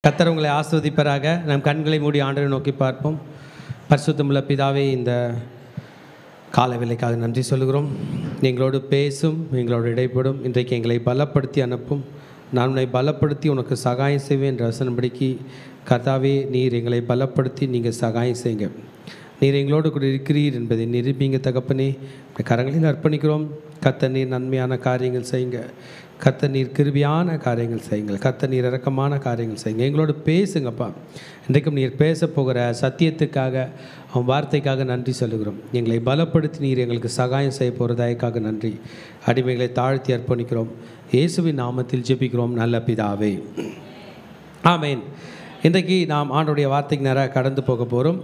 கர்த்தர் உங்களை ஆசீர்வதிப்பாராக. நம் கண்களை மூடி ஆண்டவரை நோக்கி பார்ப்போம். பரிசுத்தமுள்ள பிதாவே, இந்த கால வேளைக்காக நன்றி சொல்கிறோம். எங்களோடு பேசும், எங்களோடு இடைப்படும், இன்றைக்கு எங்களை பலப்படுத்தி அனுப்பும். நான் உன்னை பலப்படுத்தி உனக்கு சகாயம் செய்வேன் என்ற வசனப்படிக்கு கர்த்தாவே, நீர் எங்களை பலப்படுத்தி நீங்கள் சகாயம் செய்யுங்க. நீர் எங்களோடு கூட இருக்கிறீர் என்பதை நிரூபிங்க தகப்பனே. கரங்களில் அர்ப்பணிக்கிறோம். கர்த்தர் நீர் நன்மையான காரியங்கள் செய்யுங்க. கர்த்தர் நீர் கிருபியான காரியங்கள் செய்யுங்கள். கர்த்தர் நீர் இரக்கமான காரியங்கள் செய்யுங்க. எங்களோடு பேசுங்கப்பா. இன்றைக்கும் நீர் பேச போகிற சத்தியத்துக்காக, அவன் வார்த்தைக்காக நன்றி சொல்லுகிறோம். எங்களை பலப்படுத்தி நீர் எங்களுக்கு சகாயம் செய்ய போகிறதாய்க்காக நன்றி. அடிமைகளை தாழ்த்தி அர்ப்பணிக்கிறோம். இயேசுவின் நாமத்தில் ஜெபிக்கிறோம் நல்ல பிதாவே, ஆமேன். இன்றைக்கு நாம் ஆண்டவருடைய வார்த்தைக்கு நேராக கடந்து போக போகிறோம்.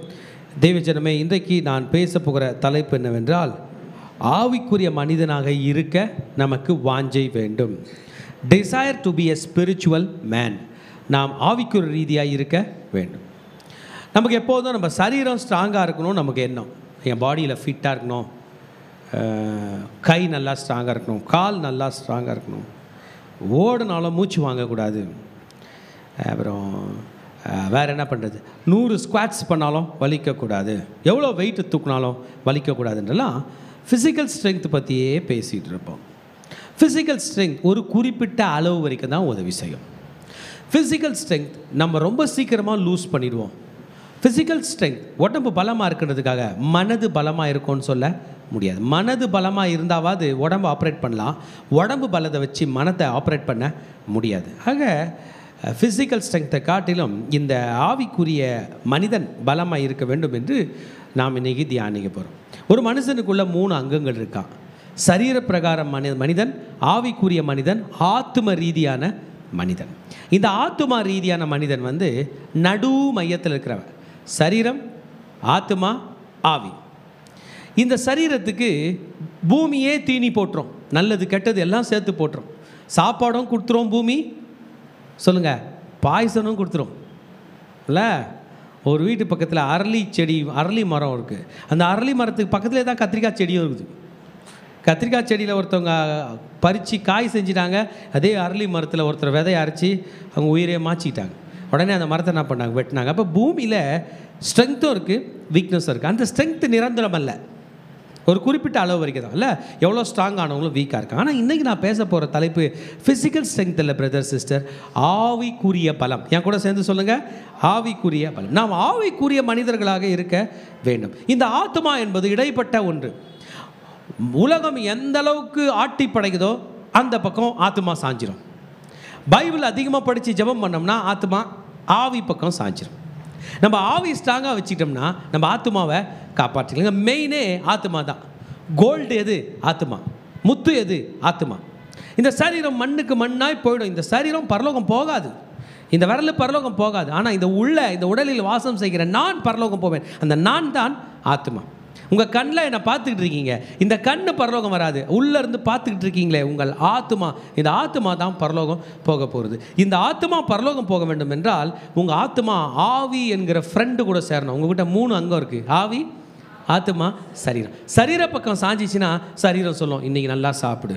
தேவஜனமே, இன்றைக்கு நான் பேச போகிற தலைப்பு என்னவென்றால், ஆவிக்குரிய மனிதனாக இருக்க நமக்கு வாஞ்சை வேண்டும். Desire to be a spiritual man. நாம் ஆவிக்குரிய ரீதியாக இருக்க வேண்டும். நமக்கு எப்போதும் நம்ம சரீரம் ஸ்ட்ராங்காக இருக்கணும். நமக்கு எண்ணம், என் பாடியில் ஃபிட்டாக இருக்கணும், கை நல்லா ஸ்ட்ராங்காக இருக்கணும், கால் நல்லா ஸ்ட்ராங்காக இருக்கணும், ஓடுனாலும் மூச்சு வாங்கக்கூடாது, அப்புறம் வேறு என்ன பண்ணுறது, 100 ஸ்குவாட்ஸ் பண்ணாலும் வலிக்கக்கூடாது, எவ்வளோ வெயிட்டு தூக்கினாலும் வலிக்கக்கூடாதுன்றலாம் ஃபிசிக்கல் ஸ்ட்ரென்த் பற்றியே பேசிகிட்டு இருப்போம். ஃபிசிக்கல் ஸ்ட்ரென்த் ஒரு குறிப்பிட்ட அளவு வரைக்கும் தான் உதவி செய்யும். ஃபிசிக்கல் ஸ்ட்ரென்த் நம்ம ரொம்ப சீக்கிரமாக லூஸ் பண்ணிடுவோம். ஃபிசிக்கல் ஸ்ட்ரென்த் உடம்பு பலமாக இருக்கிறதுக்காக மனது பலமாக இருக்கும்னு சொல்ல முடியாது. மனது பலமாக இருந்தாவது உடம்பு ஆப்ரேட் பண்ணலாம். உடம்பு பலத்தை வச்சு மனத்தை ஆப்ரேட் பண்ண முடியாது. ஆக ஃபிசிக்கல் ஸ்ட்ரென்த்தை காட்டிலும் இந்த ஆவிக்குரிய மனிதன் பலமாக இருக்க வேண்டும் என்று நாம் இன்றைக்கி தியானிக்க போகிறோம். ஒரு மனுஷனுக்குள்ள 3 அங்கங்கள் இருக்கான். சரீர பிரகாரம் மனிதன், ஆவிக்குரிய மனிதன், ஆத்தும ரீதியான மனிதன். இந்த ஆத்துமா ரீதியான மனிதன் நடு மையத்தில் இருக்கிறவன். சரீரம், ஆத்துமா, ஆவி. இந்த சரீரத்துக்கு பூமியே தீனி போட்டுரும். நல்லது கெட்டது எல்லாம் சேர்த்து போட்டுரும். சாப்பாடும் கொடுத்துரும் பூமி, சொல்லுங்கள், பாய்சனும் கொடுத்துரும் இல்லை. ஒரு வீட்டு பக்கத்தில் அரளி மரம் இருக்குது. அந்த அரளி மரத்துக்கு பக்கத்துலேயே தான் கத்திரிக்காய் செடியும் இருக்குது. கத்திரிக்காய் செடியில் ஒருத்தவங்க பறித்து காய் செஞ்சிட்டாங்க. அதே அரளி மரத்தில் ஒருத்தர் விதையை அரைச்சி அவங்க உயிரையே மாற்றிக்கிட்டாங்க. உடனே அந்த மரத்தை என்ன பண்ணாங்க, வெட்டினாங்க. அப்போ பூமியில் ஸ்ட்ரென்த்தும் இருக்குது, வீக்னஸும் இருக்குது. அந்த ஸ்ட்ரென்த்து நிரந்தரம் அல்ல, ஒரு குறிப்பிட்ட அளவு வரைக்கும் தான் இல்லை. எவ்வளோ ஸ்ட்ராங் ஆனவங்களும் வீக்காக இருக்காங்க. ஆனால் இன்றைக்கி நான் பேச போகிற தலைப்பு ஃபிசிக்கல் ஸ்ட்ரென்த் இல்லை பிரதர் சிஸ்டர், ஆவிக்குரிய பலம். என் கூட சேர்ந்து சொல்லுங்கள், ஆவிக்குரிய பலம். நாம் ஆவிக்குரிய மனிதர்களாக இருக்க வேண்டும். இந்த ஆத்மா என்பது இடைப்பட்ட ஒன்று. உலகம் எந்த அளவுக்கு ஆட்டி படைக்குதோ அந்த பக்கம் ஆத்மா சாஞ்சிரும். பைபிள் அதிகமாக படித்து ஜெபம் பண்ணோம்னா ஆத்மா ஆவி பக்கம் சாஞ்சிரும். நம்ம ஆவி ஸ்ட்ராங்காக வச்சுக்கிட்டோம்னா நம்ம ஆத்மாவை காப்பாற்றிக்கலாம். மெயினே ஆத்மா தான். கோல்டு எது? ஆத்மா. முத்து எது? ஆத்மா. இந்த சரீரம் மண்ணுக்கு மண்ணாய் போயிடும். இந்த சரீரம் பரலோகம் போகாது. இந்த விரல் பரலோகம் போகாது. ஆனால் இந்த உடலில் வாசம் செய்கிற நான் பரலோகம் போவேன். அந்த நான் தான் ஆத்மா. உங்கள் கண்ணில் என்னை பார்த்துக்கிட்டு இருக்கீங்க, இந்த கண்ணு பரலோகம் வராது. உள்ளேருந்து பார்த்துக்கிட்டு இருக்கீங்களே உங்கள் ஆத்மா, இந்த ஆத்மா தான் பரலோகம் போக போகிறது. இந்த ஆத்மா பரலோகம் போக வேண்டும் என்றால் உங்கள் ஆத்மா ஆவி என்கிற ஃப்ரெண்டு கூட சேரணும். உங்கள்கிட்ட 3 அங்கம் இருக்குது, ஆவி, ஆத்மா, சரீரம். சரீர பக்கம் சாஞ்சிச்சுன்னா சரீரம் சொல்லும், இன்றைக்கி நல்லா சாப்பிடு,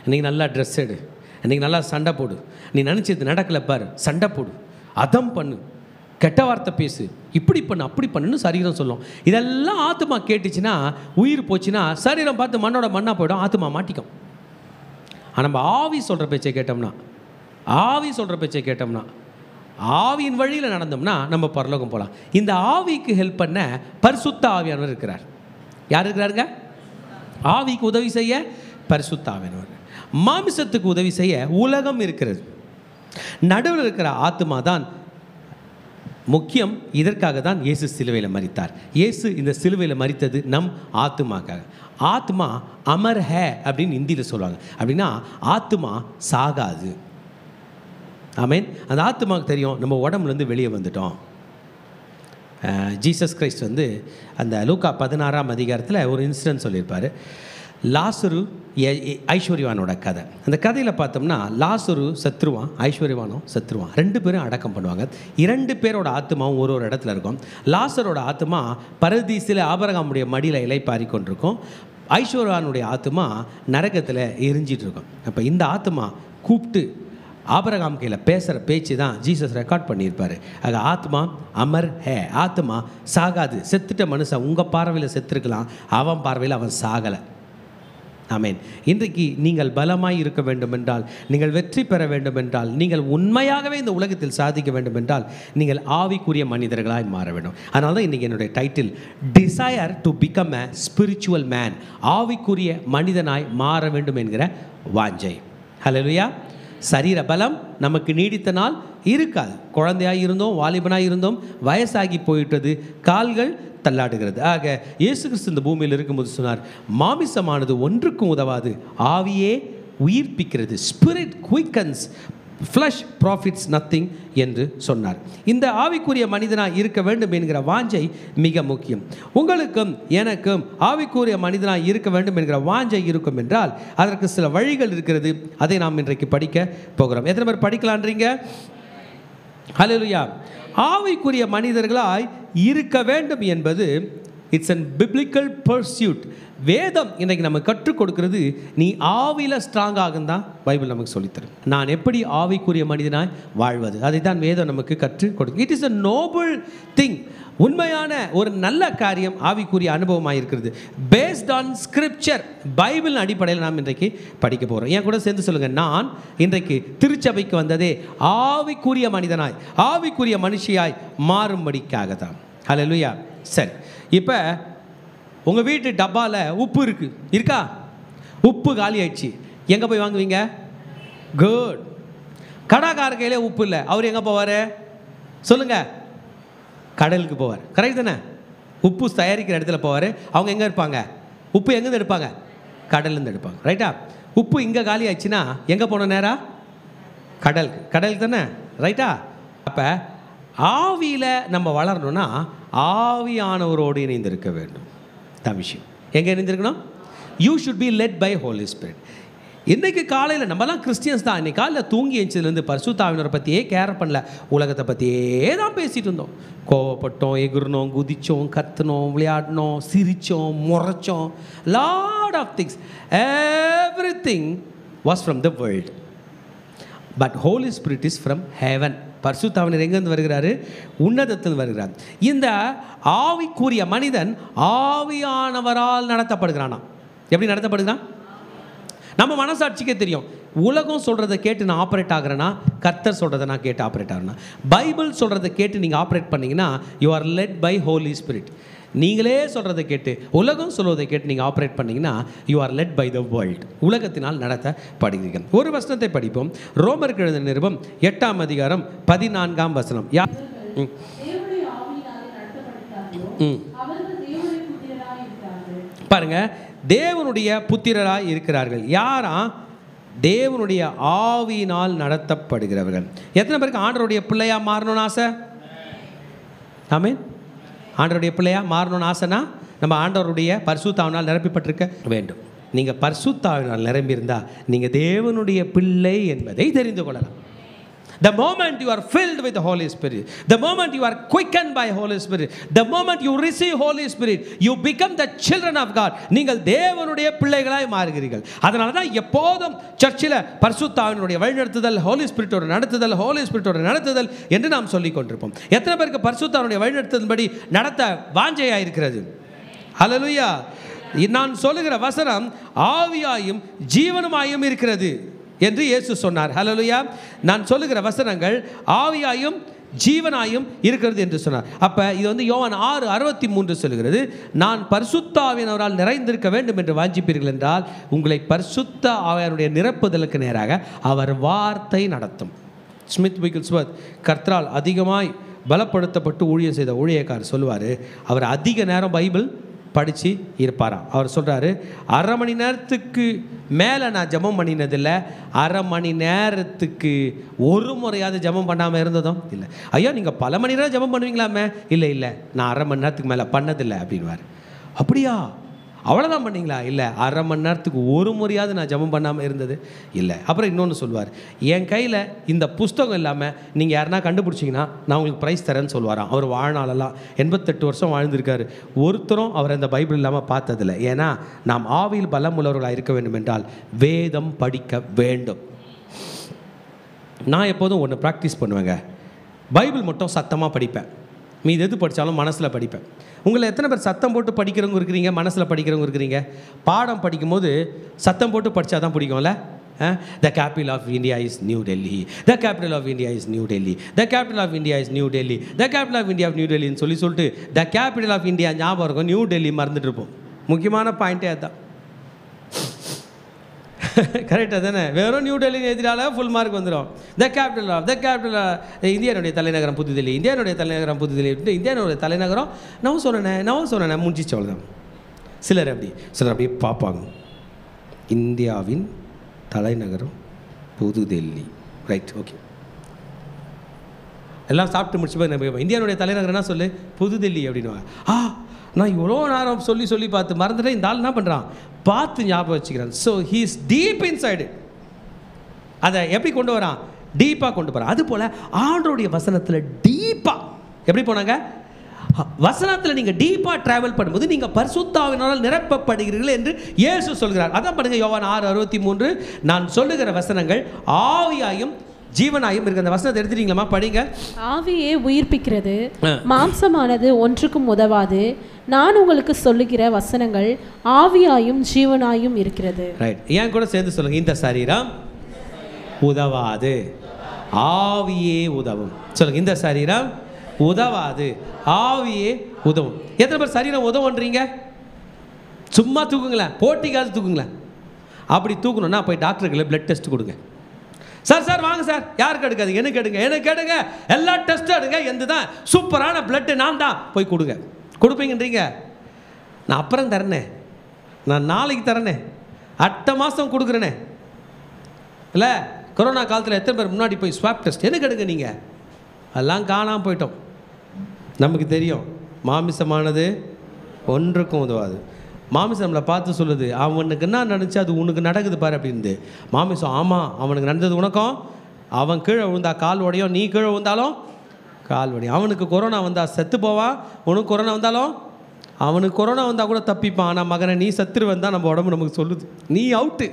இன்றைக்கி நல்லா ட்ரெஸ் எடு, இன்றைக்கி நல்லா சண்டை போடு, நீ நினச்சது நடக்கலை பாரு, சண்டை போடு, அதம் பண்ணு, கெட்ட வார்த்தை பேசு, இப்படி பண்ணு, அப்படி பண்ணுன்னு சரீரம் சொல்லும். இதெல்லாம் ஆத்மா கேட்டுச்சுன்னா, உயிர் போச்சுன்னா சரீரம் பார்த்து மண்ணோட மண்ணாக போயிடும், ஆத்மா மாட்டிக்கும். ஆனால் நம்ம ஆவி சொல்கிற பேச்சை கேட்டோம்னா, ஆவியின் வழியில் நடந்தோம்னா நம்ம பரலோகம் போகலாம். இந்த ஆவிக்கு ஹெல்ப் பண்ண பரிசுத்த ஆவியானவர் இருக்கிறார். யார் இருக்கிறாருங்க? ஆவிக்கு உதவி செய்ய பரிசுத்த ஆவியானவர். மாமிசத்துக்கு உதவி செய்ய உலகம் இருக்கிறது. நடுவில் இருக்கிற ஆத்மா தான் முக்கியம். இதற்காக தான் இயேசு சிலுவையில் மரித்தார். இயேசு இந்த சிலுவையில் மரித்தது நம் ஆத்மாக்காக. ஆத்மா அமர் ஹே அப்படின்னு ஹிந்தியில் சொல்லுவாங்க. அப்படின்னா ஆத்மா சாகாது. ஆமேன். அந்த ஆத்மாவுக்கு தெரியும் நம்ம உடம்புலேருந்து வெளியே வந்துட்டோம். ஜீசஸ் கிரைஸ்ட் அந்த லூக்கா 16ஆம் அதிகாரத்தில் ஒரு இன்சிடென்ட் சொல்லியிருப்பார். லாசரு ஐஸ்வர்யவானோட கதை. அந்த கதையில் பார்த்தோம்னா லாசரு செத்துருவான், ஐஸ்வர்யவானும் செத்துருவான். 2 பேரும் அடக்கம் பண்ணுவாங்க. 2 பேரோட ஆத்மாவும் ஒரு இடத்துல இருக்கும். லாசரோட ஆத்மா பரதீசில் ஆபிரகாமுடைய மடியில் இலைப்பாரி கொண்டிருக்கும். ஐஸ்வர்யவானுடைய ஆத்மா நரகத்தில் எரிஞ்சிட்டு இருக்கும். அப்போ இந்த ஆத்மா கூப்பிட்டு ஆபிரகாம் கையில் பேசுகிற பேச்சு தான் ஜீசஸ் ரெக்கார்ட் பண்ணியிருப்பார். அது ஆத்மா அமர் ஹே, ஆத்மா சாகாது. செத்துட்ட மனுஷன் உங்கள் பார்வையில் செத்துருக்கலாம், அவன் பார்வையில் அவன் சாகலை. ஆமேன். இன்றைக்கு நீங்கள் பலமாய் இருக்க வேண்டும் என்றால், நீங்கள் வெற்றி பெற வேண்டும் என்றால், நீங்கள் உண்மையாகவே இந்த உலகத்தில் சாதிக்க வேண்டும் என்றால், நீங்கள் ஆவிக்குரிய மனிதர்களாய் மாற வேண்டும். அதனால தான் இன்றைக்கி என்னுடைய title desire to become a spiritual man. ஆவிக்குரிய மனிதனாய் மாற வேண்டும் என்கிற வாஞ்சை. ஹல்லேலூயா. சரீர பலம் நமக்கு நீடித்த நாள் இருக்காது. குழந்தையாக இருந்தோம், வாலிபனாக இருந்தோம், வயசாகி போயிட்டது, கால்கள் தள்ளாடுகிறது. ஆக இயேசு கிறிஸ்து இந்த பூமியில் இருக்கும்போது சொன்னார், மாமிசமானது ஒன்றுக்கும் உதவாது, ஆவியே உயிர்ப்பிக்கிறது. ஸ்பிரிட் குயிக்கன்ஸ், ஃப்ளஷ் ப்ராஃபிட்ஸ் நத்திங் என்று சொன்னார். இந்த ஆவிக்குரிய மனிதனாக இருக்க வேண்டும் என்கிற வாஞ்சை மிக முக்கியம். உங்களுக்கும் எனக்கும் ஆவிக்குரிய மனிதனாக இருக்க வேண்டும் என்கிற வாஞ்சை இருக்கும் என்றால் அதற்கு சில வழிகள் இருக்கிறது. அதை நாம் இன்றைக்கு படிக்க போகிறோம். எத்தனை பேர் படிக்கலான்றீங்க? ஹல்லேலூயா. ஆவிக்குரிய மனிதர்களாய் இருக்க வேண்டும் என்பது இட்ஸ் அன் பிப்ளிக்கல் பர்சியூட். வேதம் இன்றைக்கு நம்ம கற்றுக் கொடுக்கிறது, நீ ஆவியில் ஸ்ட்ராங் ஆகும் தான் பைபிள் நமக்கு சொல்லித்தரும். நான் எப்படி ஆவிக்குரிய மனிதனாய் வாழ்வது, அதை தான் வேதம் நமக்கு கற்றுக் கொடுக்கும். It is a Nobel thing. உண்மையான ஒரு நல்ல காரியம் ஆவிக்குரிய அனுபவமாக இருக்கிறது. பேஸ்ட் ஆன் ஸ்கிரிப்சர், பைபிள் அடிப்படையில் நாம் இன்றைக்கு படிக்க போகிறோம். என் கூட சேர்ந்து சொல்லுங்கள், நான் இன்றைக்கு திருச்சபைக்கு வந்ததே ஆவிக்குரிய மனிதனாய், ஆவிக்குரிய மனுஷியாய் மாறும்படிக்காக தான். ஹல்லேலூயா. சரி, இப்போ உங்கள் வீட்டு டப்பாவில் உப்பு இருக்கா? உப்பு காலி ஆயிடுச்சு. எங்கே போய் வாங்குவீங்க? குட். கடாக்கார கையிலே உப்பு இல்லை, அவர் எங்கே போவார் சொல்லுங்கள்? கடலுக்கு போவார். கரெக்ட் தானே? உப்பு தயாரிக்கிற இடத்துல போவார். அவங்க எங்கே இருப்பாங்க? உப்பு எங்கேருந்து எடுப்பாங்க? கடல்லேருந்து எடுப்பாங்க. ரைட்டா? உப்பு இங்கே காலி ஆயிடுச்சுன்னா எங்கே போனோம்? நேராக கடலுக்கு தானே? ரைட்டா? அப்போ ஆவியில் நம்ம வளரணும்னா ஆவியானவரோடு இணைந்திருக்க வேண்டும். தான் விஷயம். எங்கே இணைந்திருக்கணும்? You should be led by holy spirit. இன்றைக்கு காலையில் நம்மலாம் கிறிஸ்டியன்ஸ் தான். இன்றைக்கி காலையில் தூங்கி எழுந்ததுலேருந்து பரிசுத்த ஆவியானவரை பற்றியே கேர் பண்ணல, உலகத்தை பற்றியே தான் பேசிகிட்டு இருந்தோம். கோவப்பட்டோம், எகுறனோம், குதித்தோம், கத்துனோம், விளையாடினோம், சிரித்தோம், முறைச்சோம். Lot of things. Everything was from the world. But holy spirit is from heaven. பரிசுத்த ஆவியானவர் எங்கேருந்து வருகிறாரு? உன்னதத்தில் வருகிறார். இந்த ஆவிக்குரிய மனிதன் ஆவியானவரால் நடத்தப்படுகிறானா? எப்படி நடத்தப்படுகிறான்? நம்ம மனசாட்சிக்கே தெரியும். உலகம் சொல்கிறத கேட்டு நான் ஆப்ரேட் ஆகிறேன்னா, கர்த்தர் சொல்கிறத நான் கேட்டு ஆப்ரேட் ஆகிறேன்னா, பைபிள் சொல்கிறத கேட்டு நீங்கள் ஆப்ரேட் பண்ணிங்கன்னா you are led by holy spirit. நீங்களே சொல்கிறத கேட்டு, உலகம் சொல்வதை கேட்டு நீங்கள் ஆப்ரேட் பண்ணிங்கன்னா you are led by the world. உலகத்தினால் நடத்தப்படுகிறீர்கள். ஒரு வசனத்தை படிப்போம். ரோமருக்கு எழுதின நிருபம் 8ஆம் அதிகாரம் 14ஆம் வசனம். பாருங்க, தேவனுடைய புத்திரராய் இருக்கிறார்கள். யாரா? தேவனுடைய ஆவியினால் நடத்தப்படுகிறவர்கள். எத்தனை பேருக்கு ஆண்டவருடைய பிள்ளையா மாறணும்னு ஆசை? ஆமென். ஆண்டவருடைய பிள்ளையா மாறணும்னு ஆசைனா நம்ம ஆண்டவருடைய பரிசுத்த ஆவியினால் நிரப்பப்பட்டிருக்க வேண்டும். நீங்கள் பரிசுத்த ஆவியினால் நிரம்பியிருந்தால் நீங்கள் தேவனுடைய பிள்ளை என்பதை தெரிந்து கொள்ளலாம். The moment you are filled with the Holy Spirit, the moment you are quickened by Holy Spirit, the moment you receive Holy Spirit, you become the children of God. நீங்கள் தேவனுடைய பிள்ளைகளாய் மாறுகிறீர்கள். அதனால தான் எப்போதும் சர்ச்சில் பரிசுத்த ஆவியினுடைய வழிநடத்துதல், ஹோலி ஸ்பிரிட்டோட நடத்துதல், ஹோலி ஸ்பிரிட்டோட நடத்துதல் என்று நாம் சொல்லிக் கொண்டிருப்போம். எத்தனை பேருக்கு பரிசுத்த ஆவியினுடைய வழிநடத்துதல்படி நடத்த வாஞ்சையாக இருக்கிறது? ஹல்லேலூயா. நான் சொல்லுகிற வசனம் ஆவியாயும் ஜீவனுமாயும் இருக்கிறது என்று இயேசு சொன்னார். ஹல்லேலூயா. நான் சொல்லுகிற வசனங்கள் ஆவியாயும் ஜீவனாயும் இருக்கிறது என்று சொன்னார். அப்போ இது வந்து யோவான் 6:63 சொல்கிறது, நான் பரிசுத்த ஆவியானவரால் நிறைந்திருக்க வேண்டும் என்று வாஞ்சிப்பீர்கள் என்றால் உங்களை பரிசுத்த ஆவியானுடைய நிரப்புதலுக்கு நேராக அவர் வார்த்தை நடத்தும். ஸ்மித் விகில்ஸ்வர்த் கர்த்தரால் அதிகமாய் பலப்படுத்தப்பட்டு ஊழியம் செய்த ஊழியக்காரர் சொல்லுவார், அவர் அதிக நேரம் பைபிள் படித்து இருப்பாராம். அவர் சொல்கிறாரு, 1/2 மணி நேரத்துக்கு மேலே நான் ஜெபம் பண்ணினதில்லை, 1/2 மணி நேரத்துக்கு ஒரு முறையாவது ஜெபம் பண்ணாமல் இருந்ததும் இல்லை. ஐயா நீங்கள் பல மணி நேரம் ஜெபம் பண்ணுவீங்களாமே? இல்லை நான் 1/2 மணி நேரத்துக்கு மேலே பண்ணதில்லை அப்படின்வார். அப்படியா, அவ்வளோதான் பண்ணீங்களா? இல்லை, 1/2 மணி நேரத்துக்கு ஒரு முறையாவது நான் ஜெபம் பண்ணாமல் இருந்தது இல்லை. அப்புறம் இன்னொன்று சொல்லுவார், என் கையில் இந்த புஸ்தகம் இல்லாமல் நீங்கள் யாருன்னா கண்டுபிடிச்சிங்கன்னா நான் உங்களுக்கு ப்ரைஸ் தரேன்னு சொல்லுவாராம். அவர் வாழ்நாளெல்லாம் 88 வருஷம் வாழ்ந்திருக்காரு. ஒருத்தரும் அவர் அந்த பைபிள் இல்லாமல் பார்த்ததில்லை. ஏன்னா நாம் ஆவியில் பலம் உள்ளவர்களாக இருக்க வேண்டும் என்றால் வேதம் படிக்க வேண்டும். நான் எப்போதும் ஒன்று ப்ராக்டிஸ் பண்ணுவேங்க. பைபிள் மட்டும் சத்தமாக படிப்பேன். மீது எது படித்தாலும் மனசில் படிப்பேன். உங்களை எத்தனை பேர் சத்தம் போட்டு படிக்கிறவங்க இருக்கிறீங்க, மனசில் படிக்கிறவங்க இருக்கிறீங்க? பாடம் படிக்கும்போது சத்தம் போட்டு படித்தா தான் பிடிக்கும்ல. The capital of India is New Delhi. The capital of India is New Delhi. The capital of India is New Delhi. The capital of India of New Delhi ன்னு சொல்லிட்டு the capital of India ஞாபகம் இருக்கும், new Delhi மறந்துட்டு இருப்போம். முக்கியமான பாயிண்ட்டே அதுதான். கரெக்டாக தானே? வெறும் நியூ டெல்லி எதிரால ஃபுல் மார்க் வந்துடும். த கேபிட்டல் இந்தியாவுடைய தலைநகரம் புதுதில்லி, இந்தியாவுடைய தலைநகரம் புதுதில்லி, இந்தியாவுடைய தலைநகரம் நான் சொன்னேன் முடிஞ்சிச்சு, அவ்வளோதான். சிலர் அப்படியே பார்ப்பாங்க, இந்தியாவின் தலைநகரம் புதுதில்லி, ரைட், ஓகே. எல்லாம் சாப்பிட்டு முடிச்சு இந்தியாவுடைய தலைநகரம்னா சொல்லு புதுதில்லி அப்படின்னுவாங்க. நான் இவ்வளோ நேரம் சொல்லி பார்த்து மறந்துட்டேன். இந்த ஆள் என்ன பண்ணுறான், பார்த்து ஞாபகம் வச்சுக்கிறான். So he is deep inside. அதை எப்படி கொண்டு வரான், டீப்பாக கொண்டு போகிறான். அதுபோல் ஆண்டவருடைய வசனத்தில் டீப்பாக எப்படி போனாங்க, வசனத்தில் நீங்கள் டீப்பாக ட்ராவல் பண்ணும்போது நீங்கள் பரிசுத்த ஆவியினால் நிரப்பப்படுகிறீர்கள் என்று இயேசு சொல்கிறார். அதான் பண்ணுங்க, யோவான் 6:63, நான் சொல்லுகிற வசனங்கள் ஆவியாயும் ஜீவனாயும் இருக்கு. அந்த வசனத்தை எடுத்துட்டீங்களா, படிங்க. ஆவியே உயிர்ப்பிக்கிறது, மாம்சமானது ஒன்றுக்கும் உதவாது. நான் உங்களுக்கு சொல்லுகிற வசனங்கள் ஆவியாயும் ஜீவனாயும் இருக்கிறது. ரைட், ஏன் கூட சேர்ந்து சொல்லுங்க, இந்த சரீரம் உதவாது, ஆவியே உதவும். சொல்லுங்க, இந்த சரீரம் உதவாது, ஆவியே உதவும். எத்தனை பேர் சரீரம் உதவுன்றீங்க? சும்மா தூக்குங்களேன், போட்டிக்காவது தூக்குங்களேன். அப்படி தூக்கணும்னா போய் டாக்டருக்கு பிளட் டெஸ்ட் கொடுங்க. சார் வாங்க சார், யாருக்கு எடுக்காது, எனக்கு எடுங்க, எல்லா டெஸ்ட்டும் எடுங்க, எந்த தான் சூப்பரான பிளட்டு நான் தான், போய் கொடுப்பீங்கன்றீங்க. நான் அப்புறம் தரேனே, நான் நாளைக்கு தரேனே, அடுத்த மாதம் கொடுக்குறேனே. இல்லை, கொரோனா காலத்தில் எத்தனை பேர் முன்னாடி போய் ஸ்வாப் டெஸ்ட் எனக்கு எடுங்க, நீங்கள் எல்லாம் காணாமல் போயிட்டோம். நமக்கு தெரியும் மாமிசமானது ஒன்றுக்கும் உதவாது. மாமிசம் நம்மளை பார்த்து சொல்லுது, அவனுக்கு என்ன நடந்துச்சு அது உனக்கு நடக்குது பாரு அப்படின்னு. மாமிசம், ஆமாம் அவனுக்கு நடந்தது உனக்கும். அவன் கீழே விழுந்தா கால் உடையும், நீ கீழே விழுந்தாலும் கால் உடையும். அவனுக்கு கொரோனா வந்தால் செத்து போவான், உனக்கு கொரோனா வந்தாலும் அவனுக்கு கொரோனா வந்தால் கூட தப்பிப்பான். ஆனால் மகனை நீ சத்துருவன் தான் நம்ம உடம்பு நமக்கு சொல்லுது, நீ அவுட்டு.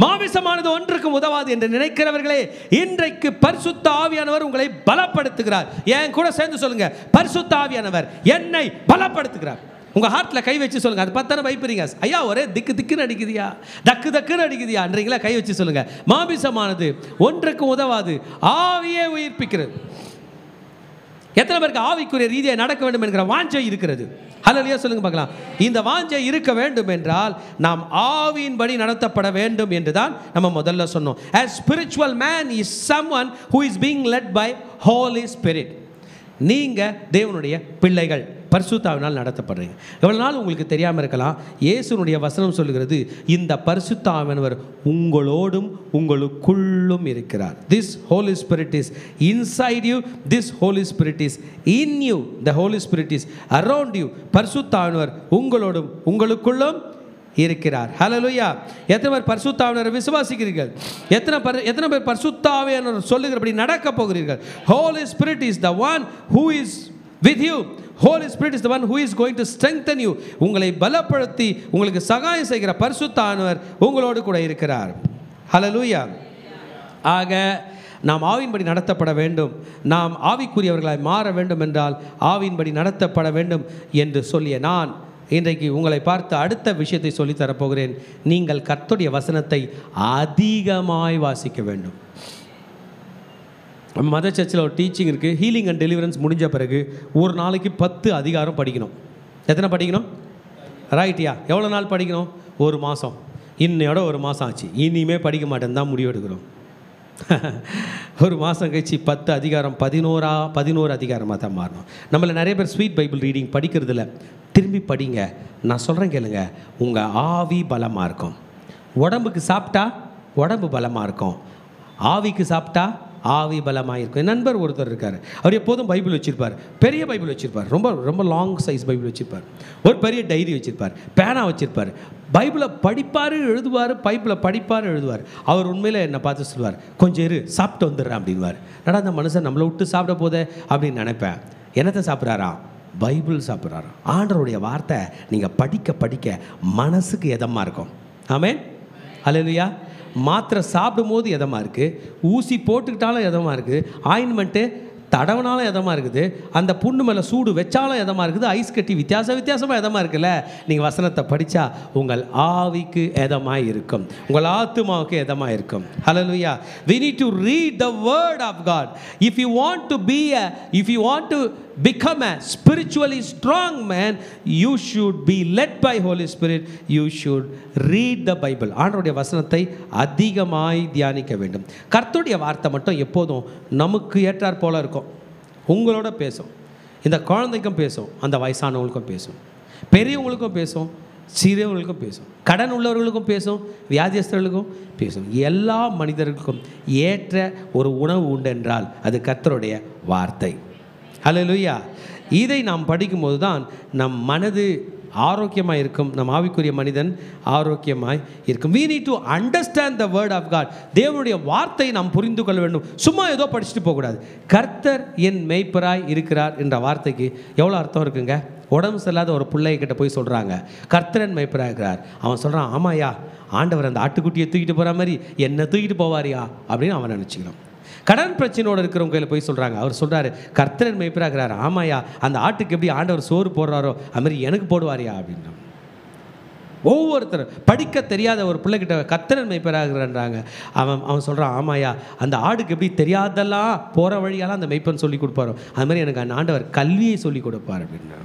மாமிசமானது ஒன்றுக்கும் உதவாது என்று நினைக்கிறவர்களே, இன்றைக்கு பரிசுத்த ஆவியானவர் உங்களை பலப்படுத்துகிறார். என் கூட சேர்ந்து சொல்லுங்க, பரிசுத்த ஆவியானவர் என்னை பலப்படுத்துகிறார். உங்கள் ஹார்ட்டில் கை வச்சு சொல்லுங்கள். அது பார்த்தானே பயப்படுறீங்க, ஐயா ஒரே திக்குன்னு அடிக்குதியா, தக்குன்னு அடிக்குதியான்றீங்களா? கை வச்சு சொல்லுங்கள், மாமிசமானது ஒன்றுக்கும் உதவாது, ஆவியே உயிர்ப்பிக்கிறது. எத்தனை பேருக்கு ஆவிக்குரிய ரீதியாக நடக்க வேண்டும் என்கிற வாஞ்சை இருக்கிறது? ஹல்லேலூயா சொல்லுங்க பார்க்கலாம். இந்த வாஞ்சை இருக்க வேண்டும் என்றால் நாம் ஆவியின்படி நடத்தப்பட வேண்டும் என்று தான் நம்ம முதல்ல சொன்னோம். A spiritual man is someone who is being led by Holy Spirit. நீங்கள் தேவனுடைய பிள்ளைகள், பரிசுத்த ஆவியினால் நடத்தப்படுறீங்க. எவ்வளோ நாள் உங்களுக்கு தெரியாமல் இருக்கலாம், இயேசுனுடைய வசனம் சொல்லுகிறது, இந்த பரிசுத்த ஆவியானவர் உங்களோடும் உங்களுக்குள்ளும் இருக்கிறார். This Holy Spirit is inside you. This Holy Spirit is in you. The Holy Spirit is around you. பரிசுத்த ஆவியானவர் உங்களோடும் உங்களுக்குள்ளும் இருக்கிறார். ஹல்லேலூயா. எத்தனை பேர் பரிசுத்த ஆவியானவரை விசுவாசிக்கிறீர்கள்? எத்தனை பேர் பரிசுத்த ஆவியானவர் சொல்லுகிறபடி நடக்க போகிறீர்கள்? Holy Spirit is the one who is with you. Holy Spirit is the one who is going to strengthen you. உங்களை பலப்படுத்தி உங்களுக்கு சகாயம் செய்கிற பரிசுத்த ஆவியானவர் உங்களோடு கூட இருக்கிறார். ஹல்லேலூயா. ஆக நாம் ஆவியின்படி நடத்தப்பட வேண்டும். நாம் ஆவிக்குரியவர்களாய் மாற வேண்டும் என்றால் ஆவியின்படி நடத்தப்பட வேண்டும் என்று சொல்லிய நான் இன்றைக்கு உங்களை பார்த்து அடுத்த விஷயத்தை சொல்லித் தரப்போகிறேன். நீங்கள் கர்த்தருடைய வசனத்தை அதிகமாய் வாசிக்க வேண்டும். மத சர்ச்சில் ஒரு டீச்சிங் இருக்குது, ஹீலிங் அண்ட் டெலிவரன்ஸ் முடிஞ்ச பிறகு ஒரு நாளைக்கு 10 அதிகாரம் படிக்கணும். எத்தனை படிக்கணும்? ரைட்டியா? எவ்வளோ நாள் படிக்கணும்? ஒரு மாதம். இன்னையோட ஒரு மாதம் ஆச்சு, இனிமேல் படிக்க மாட்டேன்னு தான் முடிவு எடுக்கிறோம். ஒரு மாதம் கழிச்சு 10 அதிகாரம் 11 அதிகாரமாக தான் மாறணும். நம்மள நிறைய பேர் ஸ்வீட் பைபிள் ரீடிங் படிக்கிறதில்ல. திரும்பி படிங்க, நான் சொல்கிறேன் கேளுங்க. உங்கள் ஆவி பலமாக இருக்கும். உடம்புக்கு சாப்பிட்டா உடம்பு பலமாக இருக்கும், ஆவிக்கு சாப்பிட்டா ஆவி பலமாக இருக்கும். என் நண்பர் ஒருத்தர் இருக்கார், அவர் எப்போதும் பைபிள் வச்சுருப்பார், பெரிய பைபிள் வச்சுருப்பார், ரொம்ப ரொம்ப லாங் சைஸ் பைபிள் வச்சுருப்பார், ஒரு பெரிய டைரி வச்சுருப்பார், பேனா வச்சுருப்பார், பைபிளை படிப்பார் எழுதுவார், பைபிளை படிப்பார் எழுதுவார். அவர் உண்மையில் என்னை பார்த்து சொல்லுவார், கொஞ்சம் இரு சாப்பிட்டு வந்துடுறேன் அப்படின்வார். நடா அந்த மனுஷன் நம்மளை விட்டு சாப்பிட போதே அப்படின்னு நினைப்பேன். என்னத்தை சாப்பிட்றாரா? பைபிள் சாப்பிட்றாரா? ஆண்டவருடைய வார்த்தை நீங்கள் படிக்க படிக்க மனசுக்கு எதமாக இருக்கும். ஆமென். ஹல்லேலூயா. மாத்திரை சாப்பிடும் போது எதமாக இருக்குது, ஊசி போட்டுக்கிட்டாலும் எதமாக இருக்குது, ஆயின்மெண்ட்டு தடவனாலும் எதமாக இருக்குது, அந்த புண்ணு மேலே சூடு வச்சாலும் எதமாக இருக்குது, ஐஸ் கட்டி வித்தியாசமாக எதமாக இருக்குல்ல. நீங்கள் வசனத்தை படித்தா உங்கள் ஆவிக்கு எதமாக இருக்கும், உங்கள் ஆத்துமாவுக்கு எதமாக இருக்கும். ஹல்லேலூயா. we need to read the word of God. if you want to become a spiritually strong man, you should be led by Holy Spirit. You should read the Bible. ஆண்டவருடைய வசனத்தை அதிகமாய் தியானிக்க வேண்டும். கர்த்தருடைய வார்த்தை மட்டும் எப்போதும் நமக்கு ஏற்றார் போல இருக்கும். உங்களோட பேசும், இந்த குழந்தைக்கும் பேசும், அந்த வயசானவங்களுக்கும் பேசும், பெரியவங்களுக்கும் பேசும், சிறியவர்களுக்கும் பேசும், கடன் உள்ளவர்களுக்கும் பேசும், வியாதியஸ்தர்களுக்கும் பேசும். எல்லா மனிதர்களுக்கும் ஏற்ற ஒரு உணவு உண்டு என்றால் அது கர்த்தருடைய வார்த்தை. ஹல்லேலூயா. இதை நாம் படிக்கும்போது தான் நம் மனது ஆரோக்கியமாக இருக்கும், நம் ஆவிக்குரிய மனிதன் ஆரோக்கியமாய் இருக்கும். we need to understand the word of God. தேவனுடைய வார்த்தையை நாம் புரிந்து கொள்ள வேண்டும். சும்மா ஏதோ படிச்சுட்டு போகக்கூடாது. கர்த்தர் என் மேய்ப்பராய் இருக்கிறார் என்ற வார்த்தைக்கு எவ்வளோ அர்த்தம் இருக்குங்க. உடம்பு சரியில்லாத ஒரு பிள்ளைகிட்ட போய் சொல்கிறாங்க, கர்த்தரன் மேய்ப்பராக இருக்கிறார். அவன் சொல்கிறான், ஆமாயா, ஆண்டவர் அந்த ஆட்டுக்குட்டியை தூக்கிட்டு போகிற மாதிரி என்னை தூக்கிட்டு போவாரியா அப்படின்னு அவன் நினச்சிக்கிறான். கடன் பிரச்சனையோடு இருக்கிறவங்க கையில் போய் சொல்கிறாங்க, அவர் சொல்கிறாரு, கர்த்தரன் மேய்ப்பராகிறார். ஆமாயா, அந்த ஆட்டுக்கு எப்படி ஆண்டவர் சோறு போடுறாரோ அது மாதிரி எனக்கு போடுவாரியா அப்படின்னா. ஒவ்வொருத்தரும் படிக்க தெரியாத ஒரு பிள்ளைகிட்ட கர்த்தரன் மேய்ப்பராகிறான்றாங்க. அவன் சொல்கிறான், ஆமாயா, அந்த ஆடுக்கு எப்படி தெரியாதெல்லாம் போகிற வழியெல்லாம் அந்த மேய்ப்பன் சொல்லி கொடுப்பாரோ அது மாதிரி எனக்கு அந்த ஆண்டவர் கல்வியை சொல்லி கொடுப்பார் அப்படின்னா.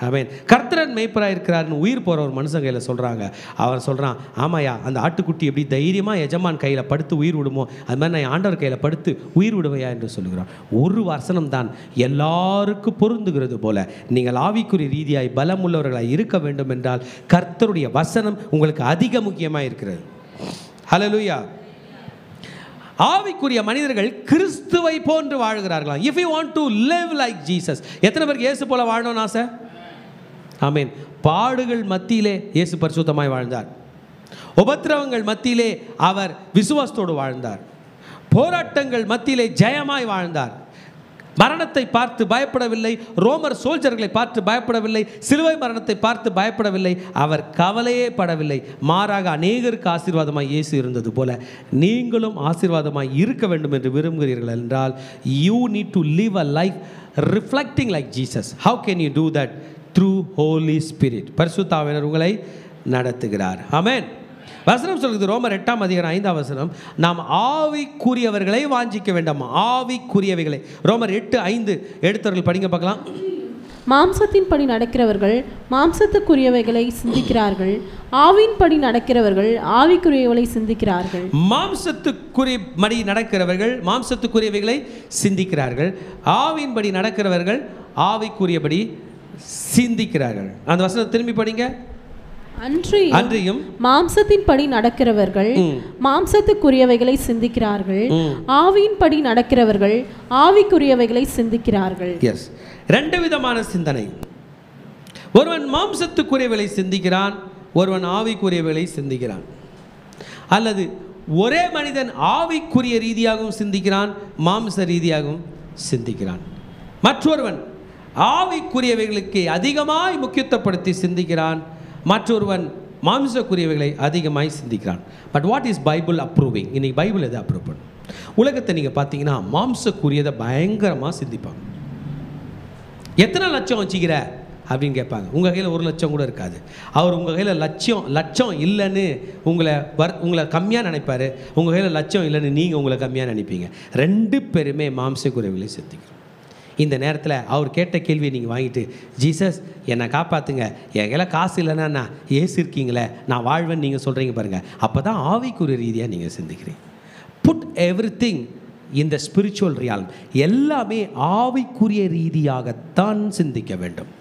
ஆமென். கர்த்தரன் மேய்ப்பராக இருக்கிறாருன்னு உயிர் போகிற ஒரு மனுஷன் கையில் சொல்கிறாங்க. அவன் சொல்கிறான், ஆமாயா, அந்த ஆட்டுக்குட்டி எப்படி தைரியமாக எஜமான் கையில் படுத்து உயிர் விடுமோ அது மாதிரி நான் ஆண்டவர் கையில் படுத்து உயிர் விடுவையா என்று சொல்லுகிறான். ஒரு வசனம் தான் எல்லாருக்கும் பொருந்துகிறது போல நீங்கள் ஆவிக்குரிய ரீதியாய் பலம் உள்ளவர்களாய் இருக்க வேண்டும் என்றால் கர்த்தருடைய வசனம் உங்களுக்கு அதிக முக்கியமாக இருக்கிறது. ஹல்லேலூயா. ஆவிக்குரிய மனிதர்கள் கிறிஸ்துவை போன்று வாழ்கிறார்களாம். if you want to live like Jesus, எத்தனை பேருக்கு இயேசு போல வாழணும்னு ஆசை? ஆமென். பாடுகள் மத்தியிலே இயேசு பரிசுத்தமாய் வாழ்ந்தார். உபத்திரவங்கள் மத்தியிலே அவர் விசுவாசத்தோடு வாழ்ந்தார். போராட்டங்கள் மத்தியிலே ஜெயமாய் வாழ்ந்தார். மரணத்தை பார்த்து பயப்படவில்லை, ரோமர் சோல்ஜர்களை பார்த்து பயப்படவில்லை, சிலுவை மரணத்தை பார்த்து பயப்படவில்லை, அவர் கவலையே படவில்லை. மாறாக அநேகருக்கு ஆசீர்வாதமாய் இயேசு இருந்தது போல நீங்களும் ஆசீர்வாதமாய் இருக்க வேண்டும் என்று விரும்புகிறீர்கள் என்றால் you need to live a life reflecting like Jesus. How can you do that? Through Holy Spirit. பரிசுத்த ஆவியானவர் உங்களை நடத்துகிறார். ஆமென். வசனம் சொல்கிறது, ரோமர் 8:5 நாம் ஆவிக்குரியவர்களை வாஞ்சிக்க வேண்டாம், ஆவிக்குரியவைகளை. ரோமர் 8:5 எடுத்தவர்கள் படிங்க பார்க்கலாம். மாம்சத்தின் படி நடக்கிறவர்கள் மாம்சத்துக்குரியவைகளை சிந்திக்கிறார்கள், ஆவின்படி நடக்கிறவர்கள் ஆவிக்குரியவைகளை சிந்திக்கிறார்கள். மாம்சத்துக்குரியபடி நடக்கிறவர்கள் மாம்சத்துக்குரியவைகளை சிந்திக்கிறார்கள், ஆவின்படி நடக்கிறவர்கள் ஆவிக்குரியபடி சிந்திக்கிறார்கள். அந்த வசனத்தை திரும்பி படிங்க. அன்றியும் மாம்சத்தின்படி நடக்கிறவர்கள் மாம்சத்துக்குரியவைகளை சிந்திக்கிறார்கள், ஆவியின்படி நடக்கிறவர்கள் ஆவிக்குரியவைகளை சிந்திக்கிறார்கள். எஸ், ரெண்டு விதமான சிந்தனை. ஒருவன் மாம்சத்துக்குரியவைகளை சிந்திக்கிறான், ஒருவன் ஆவிக்குரியவைகளை சிந்திக்கிறான். அல்லது ஒரே மனிதன் ஆவிக்குரிய ரீதியாகவும் சிந்திக்கிறான், மாம்ச ரீதியாகவும் சிந்திக்கிறான். மற்றொருவன் ஆவிக்குரியவைகளுக்கு அதிகமாய் முக்கியத்துவப்படுத்தி சிந்திக்கிறான், மற்றொருவன் மாம்சக்குரியவைகளை அதிகமாய் சிந்திக்கிறான். But what is Bible approving? இன்னைக்கு பைபிள் எதை அப்ரூவ் பண்ணும்? உலகத்தை நீங்கள் பார்த்தீங்கன்னா மாம்சக்குரியதை பயங்கரமாக சிந்திப்பாங்க. எத்தனை லட்சம் வச்சுக்கிற அப்படின்னு கேட்பாங்க. உங்கள் கையில் 1 லட்சம் கூட இருக்காது. அவர் உங்கள் கையில் லட்சம் இல்லைன்னு உங்களை கம்மியாக நினைப்பார், உங்கள் கையில் லட்சம் இல்லைன்னு நீங்கள் உங்களை கம்மியாக நினைப்பீங்க. ரெண்டு பேருமே மாம்சக்குரியவைகளை சிந்திக்கிறோம். இந்த நேரத்தில் அவர் கேட்ட கேள்வியை நீங்கள் வாங்கிட்டு, ஜீசஸ் என்னை காப்பாற்றுங்க, என் கையில் காசு இல்லைன்னா ஏசு இருக்கீங்களே, நான் வாழ்வேன்னு நீங்கள் சொல்கிறீங்க பாருங்கள். அப்போ தான் ஆவிக்குரிய ரீதியாக நீங்கள் சிந்திக்கிறீங்க. Put everything in the spiritual realm. எல்லாமே ஆவிக்குரிய ரீதியாகத்தான் சிந்திக்க வேண்டும்.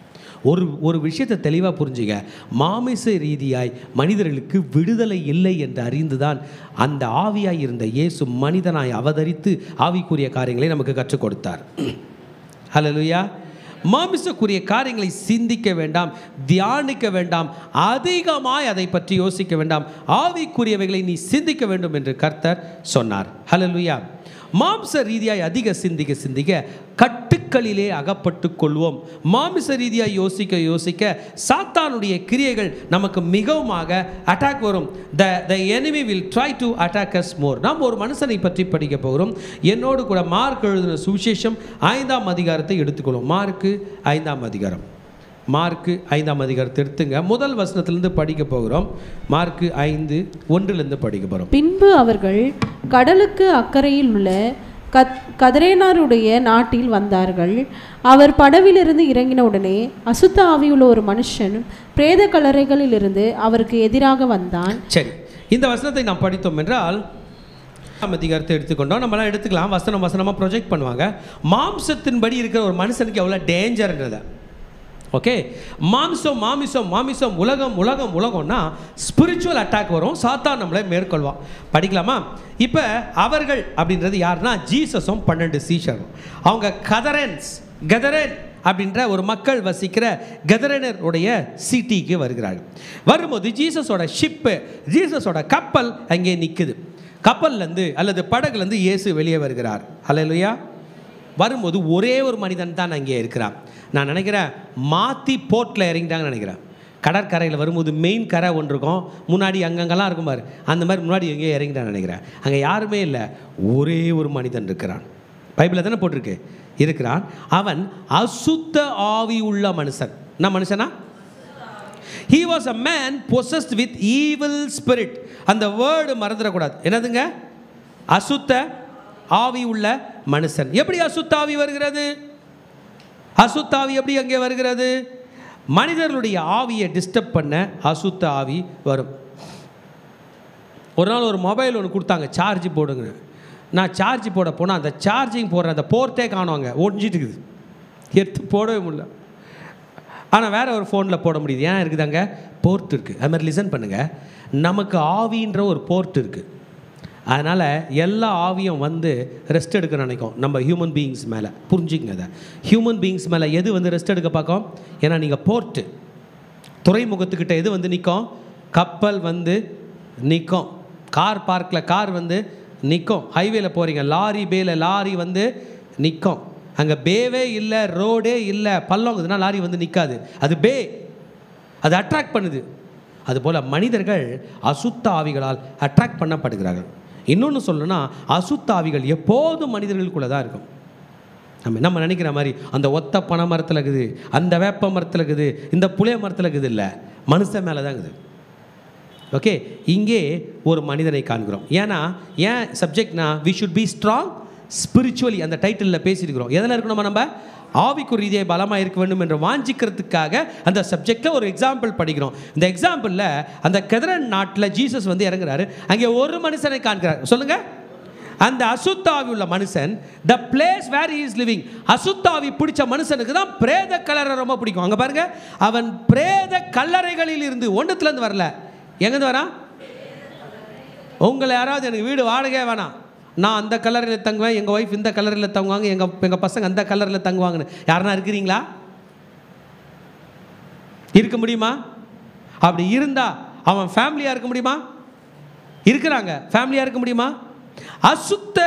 ஒரு விஷயத்தை தெளிவாக புரிஞ்சுங்க. மாமிச ரீதியாய் மனிதர்களுக்கு விடுதலை இல்லை என்று அறிந்துதான் அந்த ஆவியாய் இருந்த இயேசு மனிதனாய் அவதரித்து ஆவிக்குரிய காரியங்களை நமக்கு கற்றுக் கொடுத்தார். ஹல்லேலூயா. மாமிசக்குரிய காரியங்களை சிந்திக்க வேண்டாம், தியானிக்க வேண்டாம், அதிகமாய் அதை பற்றி யோசிக்க வேண்டாம். ஆவிக்குரியவைகளை நீ சிந்திக்க வேண்டும் என்று கர்த்தர் சொன்னார். ஹல்லேலூயா. மாம்ச ரீதியாய் அதிக சிந்திக்க கட்டுக்களிலே அகப்பட்டு கொள்வோம். மாம்ச ரீதியாக யோசிக்க சாத்தானுடைய கிரியைகள் நமக்கு மிகவுமாக அட்டாக் வரும். the enemy will try to attack us more. நாம் ஒரு மனுஷனை பற்றி படிக்க போகிறோம். என்னோடு கூட மார்க் எழுதின சுவிசேஷம் 5ஆம் அதிகாரத்தை எடுத்துக்கொள்ளும். மார்க்கு 5ஆம் அதிகாரம். மார்க்கு 5ஆம் அதிகாரத்தை எடுத்துங்க. முதல் வசனத்திலிருந்து படிக்க போகிறோம். மார்க்கு 5:1 படிக்க போகிறோம். பின்பு அவர்கள் கடலுக்கு அக்கறையில் உள்ள கதரேனாருடைய நாட்டில் வந்தார்கள். அவர் படவிலிருந்து இறங்கின உடனே அசுத்த ஆவியுள்ள ஒரு மனுஷன் பிரேத கல்லறைகளில் இருந்து அவருக்கு எதிராக வந்தான். சரி, இந்த வசனத்தை நாம் படித்தோம் என்றால் அதிகாரத்தை எடுத்துக்கொண்டோம். நம்மளாம் எடுத்துக்கலாம், வசனமாக ப்ரொஜெக்ட் பண்ணுவாங்க. மாம்சத்தின்படி இருக்கிற ஒரு மனுஷனுக்கு எவ்வளோ டேஞ்சர்ன்றதை. ஓகே, மாமிசம் உலகம்னா ஸ்பிரிச்சுவல் அட்டாக் வரும். சாத்தான் நம்மளை மேற்கொள்வான். படிக்கலாமா? இப்போ அவர்கள் அப்படின்றது யாருன்னா ஜீசஸும் 12 சீஷரும். அவங்க கதரேன் அப்படின்ற ஒரு மக்கள் வசிக்கிற கதரேனருடைய சிட்டிக்கு வருகிறார்கள். வரும்போது ஜீசஸோட கப்பல் அங்கே நிற்குது. கப்பல்லேருந்து அல்லது படகுலேருந்து இயேசு வெளியே வருகிறார். அல்லேலூயா. வரும்போது ஒரே ஒரு மனிதன் தான் அங்கே இருக்கிறான். நான் நினைக்கிறேன் மாற்றி போர்ட்டில் இறங்கிட்டாங்கன்னு நினைக்கிறேன். கடற்கரையில் வரும்போது மெயின் கரை ஒன்று இருக்கும், முன்னாடி அங்கங்கெல்லாம் இருக்கும் பாரு, அந்த மாதிரி முன்னாடி எங்கேயோ இறங்கிட்டான்னு நினைக்கிறேன். அங்கே யாருமே இல்லை, ஒரே ஒரு மனிதன் இருக்கிறான். பைபிளில் தானே போட்டிருக்கு, இருக்கிறான். அவன் அசுத்த ஆவி உள்ள மனுஷன். என்ன மனுஷனா? He was a man possessed with evil spirit. அந்த வேர்டு மறந்துடக்கூடாது. என்னதுங்க? அசுத்த ஆவி உள்ள மனுஷன். எப்படி அசுத்த ஆவி வருகிறது? அசுத்த ஆவி எப்படி அங்கே வருகிறது? மனிதர்களுடைய ஆவியை டிஸ்டர்ப் பண்ண அசுத்த ஆவி வரும். ஒரு நாள் ஒரு மொபைல் ஒன்று கொடுத்தாங்க, சார்ஜ் போடுங்க. நான் சார்ஜ் போட போனால் அந்த சார்ஜிங் போடுற அந்த போர்ட்டே காணுவாங்க, ஒடிஞ்சிட்டு இருக்குது, எடுத்து போடவே முடியல. ஆனால் வேறு ஒரு ஃபோனில் போட முடியுது. ஏன் இருக்குது? அங்கே போர்ட் இருக்குது. அது மாதிரி லிசன் பண்ணுங்கள், நமக்கு ஆவின்ற ஒரு போர்ட் இருக்குது. அதனால் எல்லா ஆவியும் வந்து ரெஸ்ட் எடுக்க நினைக்கும் நம்ம ஹியூமன் பீயிங்ஸ் மேலே. புரிஞ்சுக்கங்க, அதை ஹியூமன் பீயிங்ஸ் மேலே எது வந்து ரெஸ்ட் எடுக்க பார்க்கும்? ஏன்னா நீங்கள் போர்ட்டு துறைமுகத்துக்கிட்ட எது வந்து நிற்கும்? கப்பல் வந்து நிற்கும். கார் பார்க்கில் கார் வந்து நிற்கும். ஹைவேல போகிறீங்க, லாரி வந்து நிற்கும். அங்கே பேவே இல்லை, ரோடே இல்லை, பள்ளங்குதுன்னா லாரி வந்து நிற்காது. அது அது அட்ராக்ட் பண்ணுது. அதுபோல் மனிதர்கள் அசுத்த ஆவிகளால் அட்ராக்ட் பண்ணப்படுகிறார்கள். இன்னொன்று சொல்லணும்னா அசுத்த ஆவிகள் எப்போதும் மனிதர்களுக்குள்ளே தான் இருக்கும். நம்ம நினைக்கிற மாதிரி அந்த ஒத்த பனை மரத்தில் இருக்குது, அந்த வேப்ப மரத்தில் இருக்குது, இந்த புளிய மரத்தில் இருக்குது, இல்லை, மனுஷன் மேலே தான் இருக்குது. ஓகே, இங்கே ஒரு மனிதனை காண்கிறோம். ஏன் சப்ஜெக்ட்னா we should be strong spiritually. அந்த டைட்டிலில் பேசியிருக்கிறோம். எதில் இருக்கணுமா? நம்ம ஆவிக்கு ரீதியாக பலமாக இருக்க வேண்டும் என்று வாஞ்சிக்கிறதுக்காக அந்த சப்ஜெக்டில் ஒரு எக்ஸாம்பிள் படிக்கிறோம். இந்த எக்ஸாம்பிளில் அந்த கெதரன் நாட்டில் ஜீசஸ் வந்து இறங்குறாரு. அங்கே ஒரு மனுஷனை காண்கிறார். சொல்லுங்கள், அந்த அசுத்தாவி உள்ள மனுஷன், the place where he is living. அசுத்தாவி பிடிச்ச மனுஷனுக்கு தான் பிரேத கல்லறை ரொம்ப பிடிக்கும். அங்கே பாருங்க, அவன் பிரேத கல்லறைகளில் இருந்து, ஒன்றுத்துலேருந்து வரல, எங்கேருந்து வரான்? உங்களை யாராவது எனக்கு வீடு வாடகை வேணாம், நான் அந்த கலரில் தங்குவேன், எங்கள் ஒய்ஃப் இந்த கலரில் தங்குவாங்க, எங்கள் பசங்க அந்த கலரில் தங்குவாங்கன்னு யாருன்னா இருக்கிறீங்களா? இருக்க முடியுமா? அப்படி இருந்தா அவன் ஃபேமிலியாக இருக்க முடியுமா? இருக்கிறாங்க, ஃபேமிலியாக இருக்க முடியுமா? அசுத்த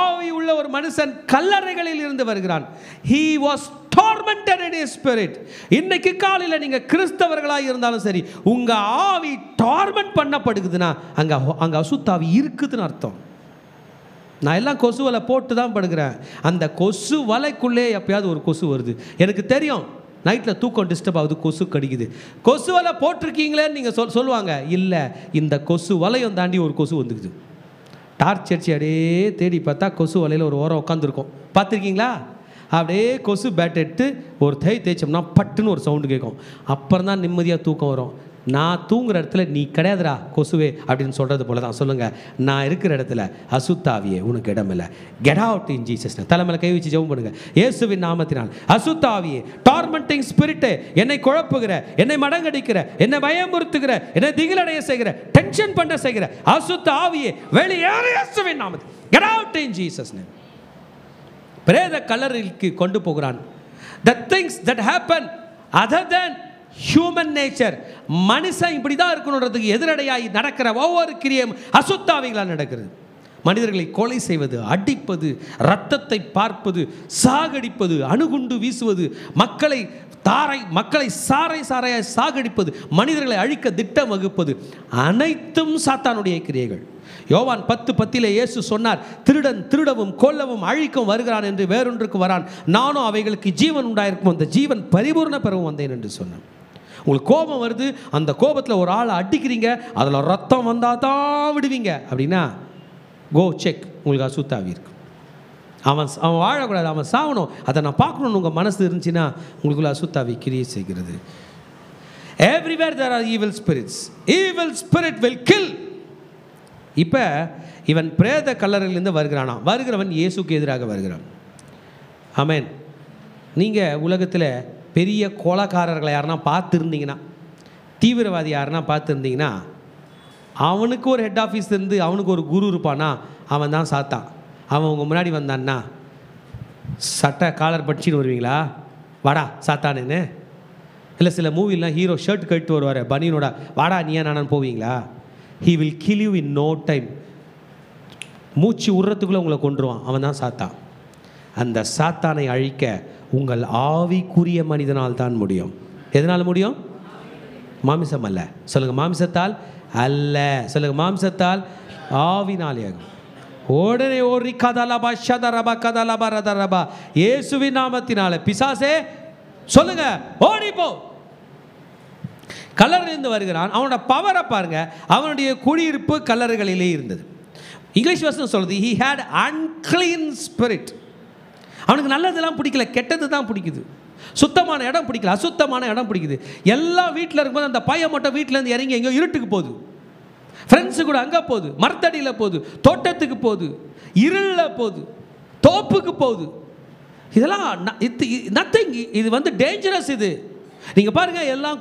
ஆவி உள்ள ஒரு மனுஷன் கல்லறைகளில் இருந்து வருகிறான். He was tormented in his spirit. இன்னைக்கு காலையில் நீங்கள் கிறிஸ்தவர்களாக இருந்தாலும் சரி, உங்கள் ஆவி டார்மெண்ட் பண்ணப்படுகுதுன்னா அங்கே அசுத்தாவி இருக்குதுன்னு அர்த்தம். நான் எல்லாம் கொசு வலை போட்டு தான் படுக்கிறேன். அந்த கொசு வலைக்குள்ளே எப்பயாவது ஒரு கொசு வருது. எனக்கு தெரியும், நைட்டில் தூக்கம் டிஸ்டர்ப் ஆகுது, கொசு கடிக்குது. கொசு வலை போட்டிருக்கீங்களேன்னு நீங்கள் சொல்லுவாங்க. இல்லை, இந்த கொசு வலையும் தாண்டி ஒரு கொசு வந்துக்குது. டார்ச் அடிச்சு அப்படியே தேடி பார்த்தா கொசு வலையில் ஒரு ஓரம் உட்காந்துருக்கும். பார்த்துருக்கீங்களா? அப்படியே கொசு பேட் எடுத்து ஒரு தேய்ச்சோம்னா பட்டுன்னு ஒரு சவுண்டு கேட்கும். அப்புறம் தான் நிம்மதியாக தூக்கம் வரும். நான் தூங்குற இடத்துல நீ கிடையாதுரா கொசுவே அப்படின்னு சொல்கிறது போல தான். சொல்லுங்கள், நான் இருக்கிற இடத்துல அசுத்தாவியே உனக்கு இடம் இல்லை. Get out in Jesus. தலைமையில கை வச்சு ஜெபம் பண்ணுங்க. இயேசுவின் நாமத்தினால் அசுத்தாவியே, டார்மெண்டிங் ஸ்பிரிட்டே, என்னை குழப்புகிற, என்னை மடங்கடிக்கிற, என்னை பயமுறுத்துகிற, என்னை திகிலடைய செய்கிற, டென்ஷன் பண்ண செய்கிற அசுத்த ஆவியே வெளியேறு இயேசுவின் நாமத்தில். Get out in Jesus name. பிரேத கல்லறைக்கு கொண்டு போகிறான். The things that happen other than human nature, மனுஷன் இப்படி தான் இருக்கணுன்றதுக்கு எதிரடையாய் நடக்கிற ஒவ்வொரு கிரியம் அசுத்தாவிகளால் நடக்கிறது. மனிதர்களை கொலை செய்வது, அடிப்பது, இரத்தத்தை பார்ப்பது, சாகடிப்பது, அணுகுண்டு வீசுவது, மக்களை சாறையாய் சாகடிப்பது, மனிதர்களை அழிக்க திட்டம் வகுப்பது, அனைத்தும் சாத்தானுடைய கிரியைகள். யோவான் 10:10 இயேசு சொன்னார், திருடன் திருடவும் கொல்லவும் அழிக்கவும் வருகிறான் என்று வேறொன்றுக்கு வரான், நானும் அவைகளுக்கு ஜீவன் உண்டாயிருக்கும், அந்த ஜீவன் பரிபூர்ண பெறவும் வந்தேன் என்று சொன்னான். உங்களுக்கு கோபம் வருது, அந்த கோபத்தில் ஒரு ஆளை அடிக்கிறீங்க, அதில் ரத்தம் வந்தால் தான் விடுவீங்க அப்படின்னா கோ செக், உங்களுக்கு அசுத்தாவி இருக்கு. அவன் வாழக்கூடாது, அவன் சாகணும், அதை நான் பார்க்கணுன்னு உங்கள் மனசு இருந்துச்சுன்னா உங்களுக்குள்ள அசுத்தாவி கிரியை செய்கிறது. Everywhere there are evil spirits, evil spirit will kill. இப்போ இவன் பிரேத கல்லறையிலிருந்து வருகிறவன் இயேசுக்கு எதிராக வருகிறான். ஆமென். நீங்கள் உலகத்தில் பெரிய கொலைக்காரர்களை யாருன்னா பார்த்துருந்தீங்கன்னா, தீவிரவாதி யாருன்னா பார்த்துருந்தீங்கன்னா, அவனுக்கு ஒரு ஹெட் ஆஃபீஸ் இருந்து அவனுக்கு ஒரு குரு இருப்பானா, அவன் தான் சாத்தான். அவன் உங்கள் முன்னாடி வந்தான்னா சட்டை காலர் படிச்சுன்னு வருவீங்களா, வாடா சாத்தானேன்னு? இல்லை சில மூவிலாம் ஹீரோ ஷர்ட் கட்டு வருவார் பனியனோட, வாடா நீயா நானான்னு போவீங்களா? He will kill you in no time. மூச்சு உரத்துக்குள்ளே உங்களை கொண்டுருவான். அவன் தான் சாத்தான். அந்த சாத்தானை அழிக்க உங்கள் ஆவிக்குரிய மனிதனால் தான் முடியும். எதனால் முடியும்? மாமிசம் அல்ல. சொல்லுங்கள், மாமிசத்தால் அல்ல. சொல்லுங்கள், மாமிசத்தால், ஆவினாலே. உடனே ஓரி கதலபா ஷதரபா கதலபா ரதரபா, இயேசுவின் நாமத்தினால பிசாசே சொல்லுங்க ஓடிப்போ. கல்லறையிலிருந்து வருகிறான். அவனோட பவரை பாருங்க. அவனுடைய குடியிருப்பு கல்லறைகளிலே இருந்தது. இங்கிலீஷ் வசனம் சொல்லுது, he had unclean spirit. அவனுக்கு நல்லதெல்லாம் பிடிக்கல, கெட்டது தான் பிடிக்குது. சுத்தமான இடம் பிடிக்கல, அசுத்தமான இடம் பிடிக்குது. எல்லாம் வீட்டில் இருக்கும்போது அந்த பையன் மட்டும் வீட்டிலேருந்து இறங்கி எங்கேயோ இருட்டுக்கு போகுது, ஃப்ரெண்ட்ஸு கூட அங்கே போகுது, மரத்தடியில் போகுது, தோட்டத்துக்கு போகுது, இருளில் போகுது, தோப்புக்கு போகுது. இதெல்லாம் நத்திங். இது டேஞ்சரஸ். இது நீங்கள் பாருங்கள், எல்லாம்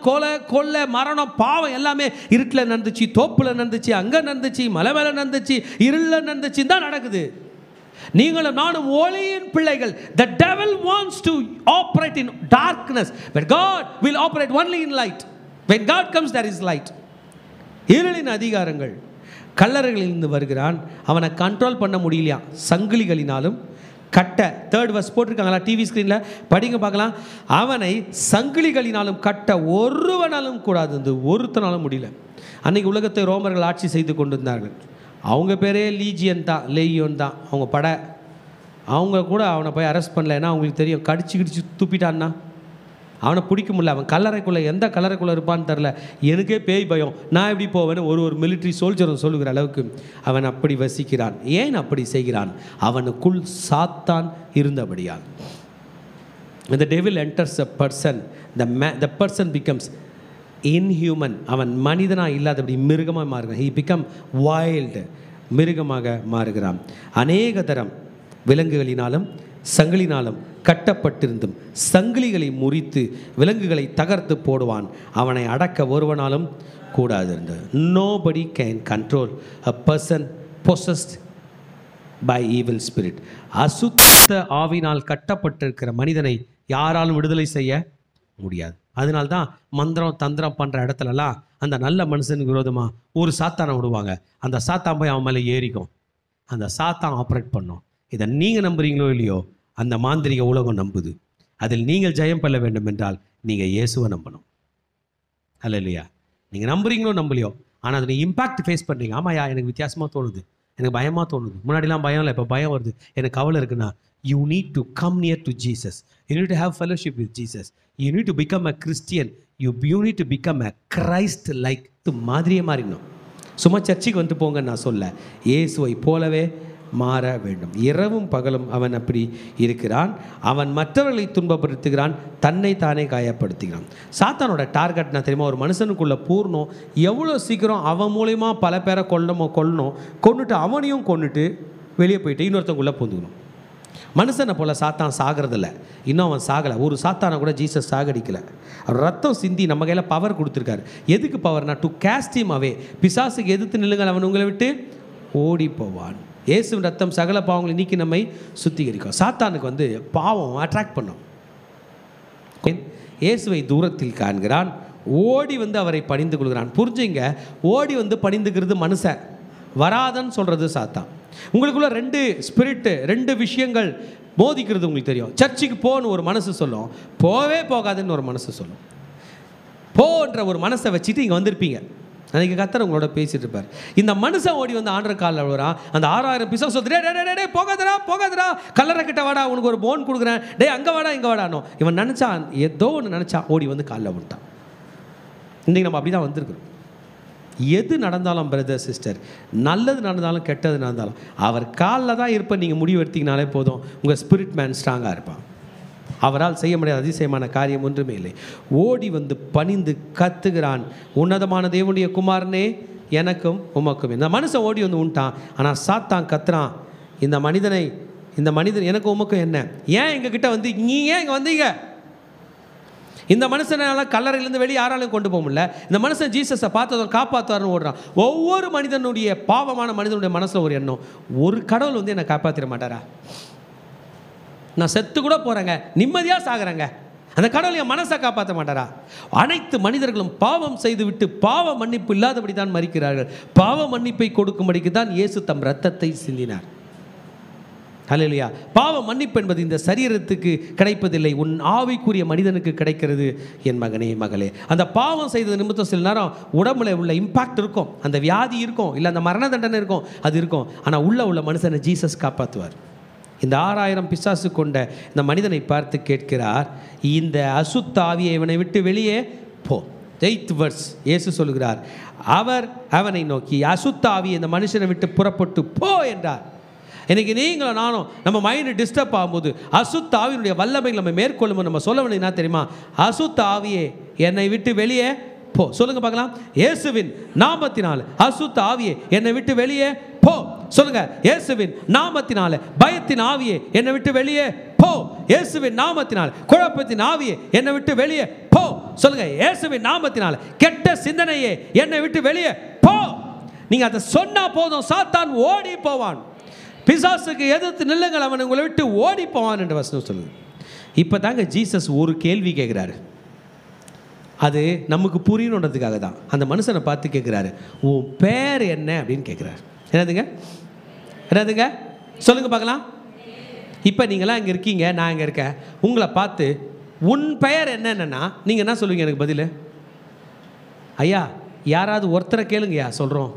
கொலை மரணம் பாவம் எல்லாமே இருட்டில் நடந்துச்சு, தோப்பில் நடந்துச்சு, அங்கே நடந்துச்சு, மலை மேலே நடந்துச்சு, இருளில் நடந்துச்சு தான் நடக்குது. நீங்களும் நானும் ஒளியின் பிள்ளைகள். The devil wants to operate in darkness, but God will operate only in light. When God comes, there is light. இருளின் அதிகாரங்கள் கல்லறைகளிலிருந்து வருகிறான். அவனை கண்ட்ரோல் பண்ண முடியலையா, சங்கிலிகளினாலும் கட்ட. 3rd verse போட்டிருக்காங்களா டிவி ஸ்க்ரீனில்? படிங்க பார்க்கலாம். அவனை சங்கிலிகளினாலும் கட்ட ஒருவனாலும் கூடாது, ஒருத்தனாலும் முடியல. அன்றைக்கி உலகத்தை ரோமர்கள் ஆட்சி செய்து கொண்டிருந்தார்கள். அவங்க பேரே லீஜியன் தான். அவங்க படை. அவங்க கூட அவனை போய் அரெஸ்ட் பண்ணல. ஏன்னா அவங்களுக்கு தெரியும், கடிச்சு துப்பிட்டான்னா அவனை பிடிக்க முடியல. அவன் கல்லறைக்குள்ளே, எந்த கல்லறைக்குள்ளே இருப்பான்னு தெரில. எனக்கே பேய் பயம், நான் எப்படி போவேன்னு ஒரு மிலிட்ரி சோல்ஜரும் சொல்லுகிற அளவுக்கு அவன் அப்படி வசிக்கிறான். ஏன் அப்படி செய்கிறான்? அவனுக்குள் சாத்தான் இருந்தபடியால். The devil enters a person, the person becomes inhuman. அவன் மனிதனாக இல்லாதபடி மிருகமாக மாறுகிறான். He become wild. மிருகமாக மாறுகிறான். அநேக தரம் விலங்குகளினாலும் சங்கிலினாலும் கட்டப்பட்டிருந்தும் சங்கிலிகளை முறித்து விலங்குகளை தகர்த்து போடுவான். அவனை அடக்க ஒருவனாலும் கூடாது இருந்தது. Nobody can control a person possessed by evil spirit. அசுத்த ஆவினால் கட்டப்பட்டிருக்கிற மனிதனை யாராலும் விடுதலை செய்ய முடியாது. அதனால்தான் மந்திரம் தந்திரம் பண்ணுற இடத்துலலாம் அந்த நல்ல மனுஷனுக்கு விரோதமாக ஒரு சாத்தானை விடுவாங்க. அந்த சாத்தான் போய் அவன் மேலே ஏறிக்கும். அந்த சாத்தான் ஆப்ரேட் பண்ணும். இதை நீங்கள் நம்புறீங்களோ இல்லையோ, அந்த மாந்திரிக உலகம் நம்புது. அதில் நீங்கள் ஜெயம் பெற வேண்டும் என்றால் நீங்கள் இயேசுவை நம்பணும். அல்ல இல்லையா? நீங்கள் நம்புறீங்களோ நம்பலையோ, ஆனால் அதில் இம்பாக்ட் ஃபேஸ் பண்ணுறீங்க. ஆமாயா, எனக்கு வித்தியாசமாக தோணுது, எனக்கு பயமாக தோணுது. முன்னாடிலாம் பயம் இல்லை, இப்போ பயம் வருது, எனக்கு கவலை இருக்குன்னா, you need to come near to Jesus. You need to have fellowship with Jesus. You need to become a Christian. You need to become a Christ-like. மாதிரியே மாறிடணும். சும்மா சர்ச்சுக்கு வந்துட்டு போங்க நான் சொல்ல, இயேசுவை போலவே மாற வேண்டும். இரவும் பகலும் அவன் அப்படி இருக்கிறான். அவன் மற்றவர்களை துன்பப்படுத்துகிறான், தன்னை தானே காயப்படுத்துகிறான். சாத்தானோட டார்கெட் நான் தெரியுமா? ஒரு மனுஷனுக்குள்ள பூர்ணம் எவ்வளோ சீக்கிரம் அவன் மூலயமா பல பேரை கொன்னுட்டு அவனையும் கொன்னுட்டு வெளியே போயிட்டு இன்னொருத்தவங்குள்ளே பூந்துக்கணும். மனுஷனை போல் சாத்தான் சாகிறதில்ல. இன்னும் அவன் சாகலை. ஒரு சாத்தானை கூட ஜீசஸ் சாகடிக்கலை. அவர் ரத்தம் சிந்தி நம்ம கையில் பவர் கொடுத்துருக்காரு. எதுக்கு பவர்னா, டு கேஸ்ட் ஹிம் அவே. பிசாசுக்கு எதிர்த்து நில்லுங்கள், அவன் உங்களை விட்டு ஓடி போவான். இயேசுவின் ரத்தம் சகல பாவங்களை நீக்கி நம்மை சுத்திகரிக்கும். சாத்தானுக்கு பாவம் அட்ராக்ட் பண்ணும். இயேசுவை தூரத்தில் காண்கிறான், ஓடி அவரை பணிந்து கொள்கிறான். புரிஞ்சுங்க, ஓடி பணிந்துக்கிறது மனுஷன், வராதன்னு சொல்கிறது சாத்தான். உங்களுக்குள்ள 2 ஸ்பிரிட்டு, 2 விஷயங்கள் மோதிக்கிறது உங்களுக்கு தெரியும். சர்ச்சுக்கு போன்னு ஒரு மனசு சொல்லும், போவே போகாதுன்னு ஒரு மனசு சொல்லும். போன்ற ஒரு மனசை வச்சுட்டு இங்கே வந்திருப்பீங்க. அன்றைக்கி கர்த்தர் உங்களோட பேசிட்டு இருப்பார். இந்த மனுஷன் ஓடி வந்து ஆண்டவர் காலில் விழுறான். அந்த 6000 பிசாசு சொல்லுது, டே போகாதடா, கல்லறை கிட்ட வாடா, உனக்கு ஒரு போன் கொடுக்குறேன், டே அங்கே வாடா இங்கே வாடானோ. இவன் நினச்சான், ஏதோ ஒன்று நினச்சா ஓடி வந்து காலில் விட்டான். இன்றைக்கி நம்ம அப்படி தான் வந்திருக்கிறோம். எது நடந்தாலும் பிரதர் சிஸ்டர், நல்லது நடந்தாலும் கெட்டது நடந்தாலும் அவர் காலில் தான் இருப்ப நீங்கள் முடிவு எடுத்தீங்கனாலே போதும். உங்கள் ஸ்பிரிட் மேன் ஸ்ட்ராங்காக இருப்பான். அவரால் செய்ய முடியாத அதிசயமான காரியம் ஒன்றுமே இல்லை. ஓடி வந்து பணிந்து கத்துகிறான், உன்னதமான தேவனுடைய குமாரனே எனக்கும் உமக்கும். இந்த மனுஷன் ஓடி வந்து உண்டான். ஆனால் சாத்தான் கத்துறான், இந்த மனிதன் எனக்கும் உமக்கும் என்ன, ஏன் எங்ககிட்ட வந்து நீ ஏன் இங்கே வந்தீங்க? இந்த மனுஷனால கல்லறையிலேருந்து வெளியே யாராலையும் கொண்டு போக முடியல. இந்த மனுஷன் ஜீசஸை பார்த்ததும் காப்பாற்றுவார்னு ஓடுறான். ஒவ்வொரு மனிதனுடைய பாவமான மனிதனுடைய மனசில் ஒரு எண்ணம், ஒரு கடவுள் வந்து என்னை காப்பாற்றிட மாட்டாரா? நான் செத்து கூட போகிறேங்க, நிம்மதியாக சாகிறேங்க, அந்த கடவுள் என் மனசை காப்பாற்ற மாட்டாரா? அனைத்து மனிதர்களும் பாவம் செய்துவிட்டு பாவ மன்னிப்பு இல்லாதபடி தான் மரிக்கிறார்கள். பாவ மன்னிப்பை கொடுக்கும்படிக்கு தான் இயேசு தம் இரத்தத்தை சிந்தினார். ஹல்லேலூயா. பாவ மன்னிப்பு என்பது இந்த சரீரத்துக்கு கிடைப்பதில்லை, உன் ஆவிக்குரிய மனிதனுக்கு கிடைக்கிறது. என் மகனே மகளே, அந்த பாவம் செய்தது நிமித்தம் சில நேரம் உடம்புல உள்ள இம்பாக்ட் இருக்கும், அந்த வியாதி இருக்கும், இல்லை அந்த மரண தண்டனை இருக்கும், அது இருக்கும். ஆனால் உள்ள மனுஷனை ஜீசஸ் காப்பாற்றுவார். இந்த 6000 பிசாசு கொண்ட இந்த மனிதனை பார்த்து கேட்கிறார், இந்த அசுத்த ஆவியை இவனை விட்டு வெளியே போ. 8th verse இயேசு சொல்கிறார், அவர் அவனை நோக்கி அசுத்த ஆவியை இந்த மனுஷனை விட்டு புறப்பட்டு போ என்றார். இன்றைக்கி நீங்களும் நானும் நம்ம மைண்டு டிஸ்டர்ப் ஆகும்போது அசுத்த ஆவியினுடைய வல்லமை நம்ம மேற்கொள்ளும் நம்ம சொல்ல வேண்டியது என்ன தெரியுமா? அசுத்த ஆவியே என்னை விட்டு வெளியே போ. சொல்லுங்க பார்க்கலாம். இயேசுவின் நாமத்தினால் அசுத்த ஆவியே என்னை விட்டு வெளியே போ. சொல்லுங்க. இயேசுவின் நாமத்தினால பயத்தின் ஆவியே என்னை விட்டு வெளியே போ. இயேசுவின் நாமத்தினால் குழப்பத்தின் ஆவியே என்னை விட்டு வெளியே போ. சொல்லுங்க. இயேசுவின் நாமத்தினால் கெட்ட சிந்தனையே என்னை விட்டு வெளியே போ. நீங்க அதை சொன்னா போதும், சாத்தான் ஓடி போவான். பிசாசுக்கு எதிர்த்து நில்லுங்கள், அவன் உங்களை விட்டு ஓடி போவான் என்ற வசனம் சொல்லுது. இப்போ தாங்க ஜீசஸ் ஒரு கேள்வி கேட்குறாரு, அது நமக்கு புரியணுன்றதுக்காக தான். அந்த மனுஷனை பார்த்து கேட்குறாரு, உன் பேர் என்ன அப்படின்னு கேட்குறாரு. என்னதுங்க சொல்லுங்க பார்க்கலாம். இப்போ நீங்களாம் இங்கே இருக்கீங்க, நான் இங்கே இருக்கேன். உங்களை பார்த்து உன் பெயர் என்னன்னா நீங்கள் என்ன சொல்லுவீங்க? எனக்கு பதில், ஐயா யாராவது ஒருத்தரை கேளுங்கய்யா சொல்கிறோம்.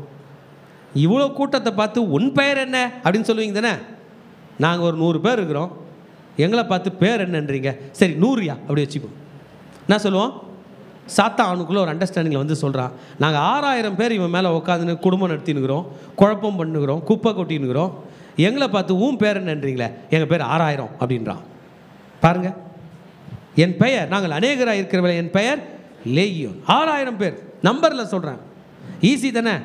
இவ்வளோ கூட்டத்தை பார்த்து உன் பெயர் என்ன அப்படின்னு சொல்லுவீங்க தானே? நாங்கள் ஒரு 100 பேர் இருக்கிறோம், எங்களை பார்த்து பேர் என்னன்றீங்க, சரி 100யா அப்படி வச்சுப்போம். என்ன சொல்லுவோம்? சாத்தான் அவனுக்குள்ளே ஒரு அண்டர்ஸ்டாண்டிங்கில் வந்து சொல்கிறான், நாங்கள் 6000 பேர் இவன் மேலே உட்காந்துன்னு குடும்பம் நடத்தினுக்கிறோம், குழப்பம் பண்ணுகிறோம், குப்பை கொட்டினுக்கிறோம், எங்களை பார்த்து உன் பேர் என்னன்றீங்களே, எங்கள் பேர் 6000 அப்படின்றான். பாருங்கள், என் பெயர், நாங்கள் அநேகராக இருக்கிறவளை, என் பெயர் லேகியோன். 6000 பேர் நம்பரில் சொல்கிறேன், ஈஸி தானே?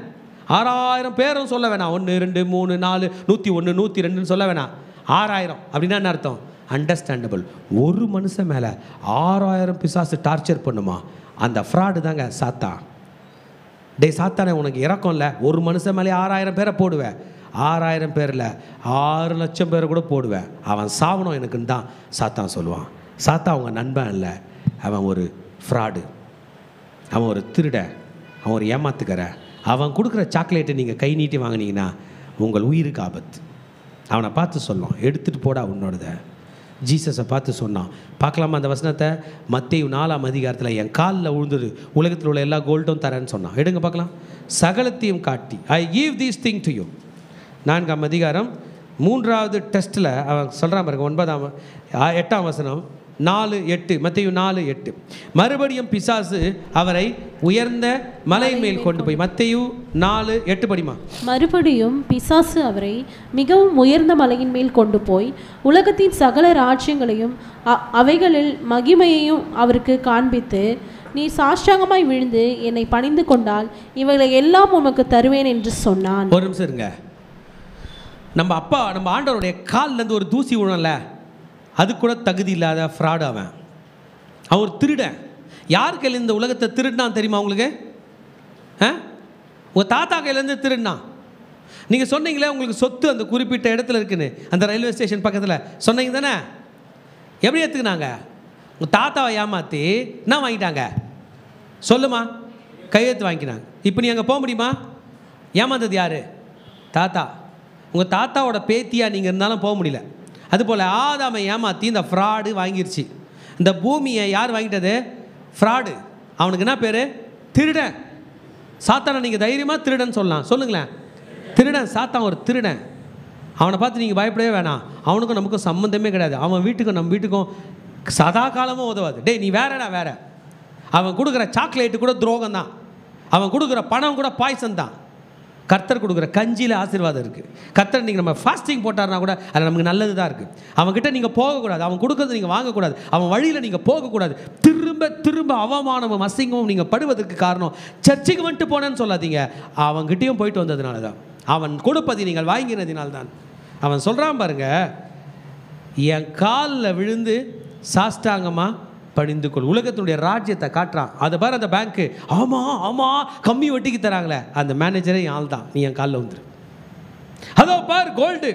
6000 பேரும் சொல்ல வேணாம், 1 2 3 4 101 102 சொல்ல வேணாம். 6000 அப்படின்னா என்ன அர்த்தம்? அண்டர்ஸ்டாண்டபிள். ஒரு மனுஷன் மேலே 6000 பிசாசு டார்ச்சர் பண்ணுமா? அந்த ஃப்ராடு தாங்க சாத்தான். டே சாத்தானே, உனக்கு இறக்கம் இல்லை, ஒரு மனுஷன் மேலே 6000 பேரை போடுவேன், 6000 பேரில் 6 லட்சம் பேரை கூட போடுவேன், அவன் சாவணும் எனக்குன்னு தான் சாத்தான் சொல்லுவான். சாத்தான் அவங்க நண்பன் இல்லை, அவன் ஒரு ஃப்ராடு, அவன் ஒரு திருட, அவன் ஒரு ஏமாத்துக்கிற. அவன் கொடுக்குற சாக்லேட்டை நீங்கள் கை நீட்டி வாங்கினீங்கன்னா உங்கள் உயிருக்கு ஆபத்து. அவனை பார்த்து சொல்லலாம், எடுத்துகிட்டு போடா உன்னோடத. ஜீசஸை பார்த்து சொன்னான். பார்க்கலாமா அந்த வசனத்தை? மத்தேயு 4ஆம் அதிகாரத்தில், என் காலில் விழுந்தது உலகத்தில் உள்ள எல்லா கோல்டும் தரேன்னு சொன்னான். எடுங்க பார்க்கலாம். சகலத்தையும் காட்டி, I give these thing to you. 4ஆம் அதிகாரம் 3வது டெஸ்ட்டில் அவன் சொல்கிறான் பாருங்க, 8ஆம் வசனம் 4:8, மத்தேயு 4:8. மறுபடியும் பிசாசு அவரை உயர்ந்த மலை மேல் கொண்டு போய், மத்தேயு 4:8 படிமா. மறுபடியும் பிசாசு அவரை மிகவும் உயர்ந்த மலையின் மேல் கொண்டு போய் உலகத்தின் சகல ராஜ்யங்களையும் அவைகளில் மகிமையையும் அவருக்கு காண்பித்து, நீ சாஷ்டாங்கமாய் விழுந்து என்னை பணிந்து கொண்டால் இவைகளை எல்லாம் உமக்கு தருவேன் என்று சொன்னான். ஒரு நிமிஷம் இருங்க. நம்ம ஆண்டவருடைய காலிலேருந்து ஒரு தூசி விழல, அது கூட தகுதி இல்லாத ஃப்ராடு அவன். அவர் திருடன். யார் கையில் இந்த உலகத்தை திருடினான் தெரியுமா உங்களுக்கு? உங்கள் தாத்தா கையிலேருந்து திருடினான். நீங்கள் சொன்னீங்களே உங்களுக்கு சொத்து அந்த குறிப்பிட்ட இடத்துல இருக்குன்னு, அந்த ரயில்வே ஸ்டேஷன் பக்கத்தில் சொன்னீங்க தானே? எப்படி எடுத்துக்கினாங்க? உங்கள் தாத்தாவை ஏமாற்றி என்ன வாங்கிட்டாங்க சொல்லுமா? கையெழுத்து வாங்கிக்கினாங்க. இப்போ நீ அங்கே போக முடியுமா? ஏமாந்தது யார்? தாத்தா. உங்கள் தாத்தாவோட பேத்தியாக நீங்கள் இருந்தாலும் போக முடியல. அதுபோல் ஆதாமை ஏமாற்றி இந்த ஃப்ராடு வாங்கிருச்சு. இந்த பூமியை யார் வாங்கிட்டது? ஃப்ராடு. அவனுக்கு என்ன பேர்? திருடன். சாத்தானை நீங்கள் தைரியமாக திருடன் சொல்லலாம். சொல்லுங்களேன், திருடன். சாத்தான் ஒரு திருடன். அவனை பார்த்து நீங்கள் பயப்படவே வேணாம். அவனுக்கும் நமக்கும் சம்மந்தமே கிடையாது. அவன் வீட்டுக்கும் நம்ம வீட்டுக்கும் சதா காலமும் உதவாது. டேய் நீ வேறடா வேற. அவன் கொடுக்குற சாக்லேட்டு கூட துரோகம் தான். அவன் கொடுக்குற பணம் கூட பாய்சன் தான். கர்த்தர் கொடுக்குற கஞ்சியில் ஆசீர்வாதம் இருக்குது. கர்த்தர் நீங்கள் நம்ம ஃபாஸ்டிங் போட்டார்னா கூட அது நமக்கு நல்லது தான் இருக்குது. அவன்கிட்ட நீங்கள் போகக்கூடாது. அவன் கொடுக்கறது நீங்கள் வாங்கக்கூடாது. அவன் வழியில் நீங்கள் போகக்கூடாது. திரும்ப திரும்ப அவமானமும் அசிங்கமும் நீங்கள் படுவதற்கு காரணம் சர்ச்சுக்கு வந்துட்டு போனேன்னு சொல்லாதீங்க, அவன்கிட்டையும் போயிட்டு வந்ததுனால தான். அவன் கொடுப்பதை நீங்கள் வாங்கினதினால்தான். அவன் சொல்கிறான் பாருங்க, என் காலில் விழுந்து சாஷ்டாங்கமாக படிந்து கொள். உலகத்தினுடைய ராஜ்யத்தை காட்டுறான். அதை பாரு அந்த பேங்க்கு. ஆமாம் ஆமாம் கம்மி வட்டிக்கு தராங்களே, அந்த மேனேஜரே ஆள் தான். நீ என் காலில் வந்துரு. அதோ பார் கோல்டு.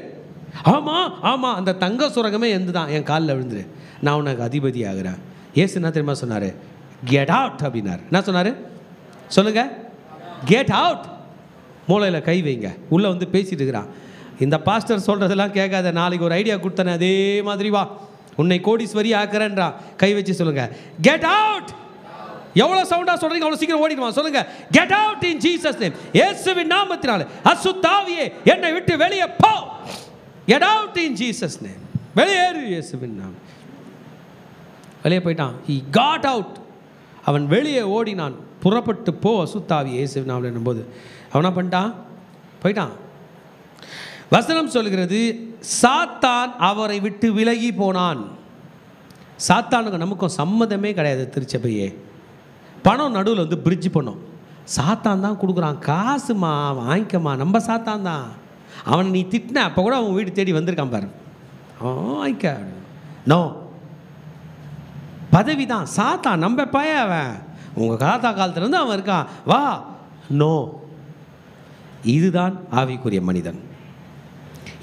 ஆமாம் ஆமாம் அந்த தங்க சுரங்கமே எந்த தான், என் காலில் விழுந்துரு. நான் உனக்கு அதிபதி ஆகிறேன். ஏசு என்ன தெரியுமா சொன்னார்? கெட் அவுட் அப்படின்னார். என்ன சொன்னார் சொல்லுங்க? Get out. மூளையில் கை வைங்க. உள்ளே வந்து பேசிட்டு இருக்கிறான். இந்த பாஸ்டர் சொல்கிறதெல்லாம் கேட்காத. நாளைக்கு ஒரு ஐடியா கொடுத்தனே அதே மாதிரி வா, உன்னை கோடீஸ்வரி ஆக்குறேன்றான். கை வச்சு சொல்லுங்க, கெட் அவுட். எவ்வளோ சவுண்டாக சொல்கிறீங்க அவ்வளோ சீக்கிரம் ஓடிடுவான். சொல்லுங்க, get out in Jesus name. இயேசுவின் நாமத்தினாலே அசுத்த ஆவியே என்னை விட்டு வெளியே போ. Get out in Jesus name. வெளியேறு இயேசுவின் நாமம். வெளியே போயிட்டான். he got out. அவன் வெளியே ஓடினான். புறப்பட்டு போ அசுத்த ஆவியே இயேசுவின் நாமம் என்னும்போது அவன் என்ன பண்ணிட்டான்? போயிட்டான். வசனம் சொல்கிறது, சாத்தான் அவரை விட்டு விலகி போனான். சாத்தானுக்கு நமக்கும் சம்மதமே கிடையாது. திருச்சபையே பணம் நடுவில் வந்து பிரிட்ஜ் பண்ணோம். சாத்தான் தான் கொடுக்குறான். காசுமா வாங்கிக்கமா, நம்ம சாத்தான் தான். அவனை நீ திட்டின அப்போ கூட அவன் வீடு தேடி வந்திருக்கான் பாரு. அவன் வாங்கிக்க. நோ, பதவி தான். சாத்தான் நம்ம பையன். அவன் உங்கள் காத்தா காலத்துலேருந்து அவன் இருக்கான். வா. நோ, இதுதான் ஆவிக்குரிய மனிதன்.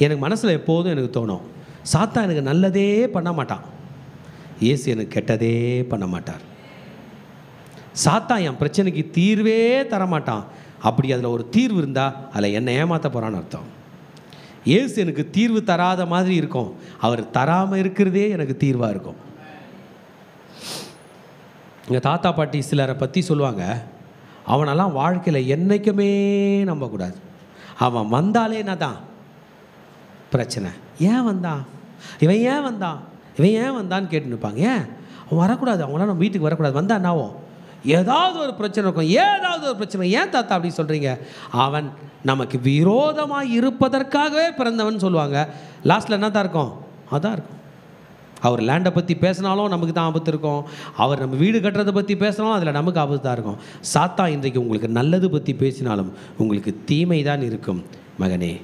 எனக்கு மனசில் எப்போதும் எனக்கு தோணும், சாத்தான் எனக்கு நல்லதே பண்ண மாட்டான், இயேசு எனக்கு கெட்டதே பண்ண மாட்டார். சாத்தான் என் பிரச்சனைக்கு தீர்வே தரமாட்டான். அப்படி அதில் ஒரு தீர்வு இருந்தால் அதில் என்னை ஏமாற்ற போகிறான்னு அர்த்தம். இயேசு எனக்கு தீர்வு தராத மாதிரி இருக்கும். அவர் தராமல் இருக்கிறதே எனக்கு தீர்வாக இருக்கும். எங்கள் தாத்தா பாட்டி சிலரை பற்றி சொல்லுவாங்க, அவனெல்லாம் வாழ்க்கையில் என்றைக்குமே நம்பக்கூடாது. அவன் வந்தாலே என்ன தான் பிரச்சனை. ஏன் வந்தான், இவன் ஏன் வந்தான், இவன் ஏன் வந்தான்னு கேட்டு நிற்பாங்க. ஏன் அவன் வரக்கூடாது, அவங்களாம் நம்ம வீட்டுக்கு வரக்கூடாது. வந்தா என்னாவும் ஏதாவது ஒரு பிரச்சனை இருக்கும், ஏதாவது ஒரு பிரச்சனை. ஏன் தாத்தா அப்படி சொல்கிறீங்க? அவன் நமக்கு விரோதமாக இருப்பதற்காகவே பிறந்தவன் சொல்லுவாங்க. லாஸ்ட்டில் என்ன தான் இருக்கும்? அதான் இருக்கும். அவர் லேண்டை பற்றி பேசினாலும் நமக்கு தான் ஆபத்து இருக்கும். அவர் நம்ம வீடு கட்டுறதை பற்றி பேசினாலும் அதில் நமக்கு ஆபத்து தான் இருக்கும். சாத்தா இன்றைக்கு உங்களுக்கு நல்லது பற்றி பேசினாலும் உங்களுக்கு தீமை தான் இருக்கும். மகனே,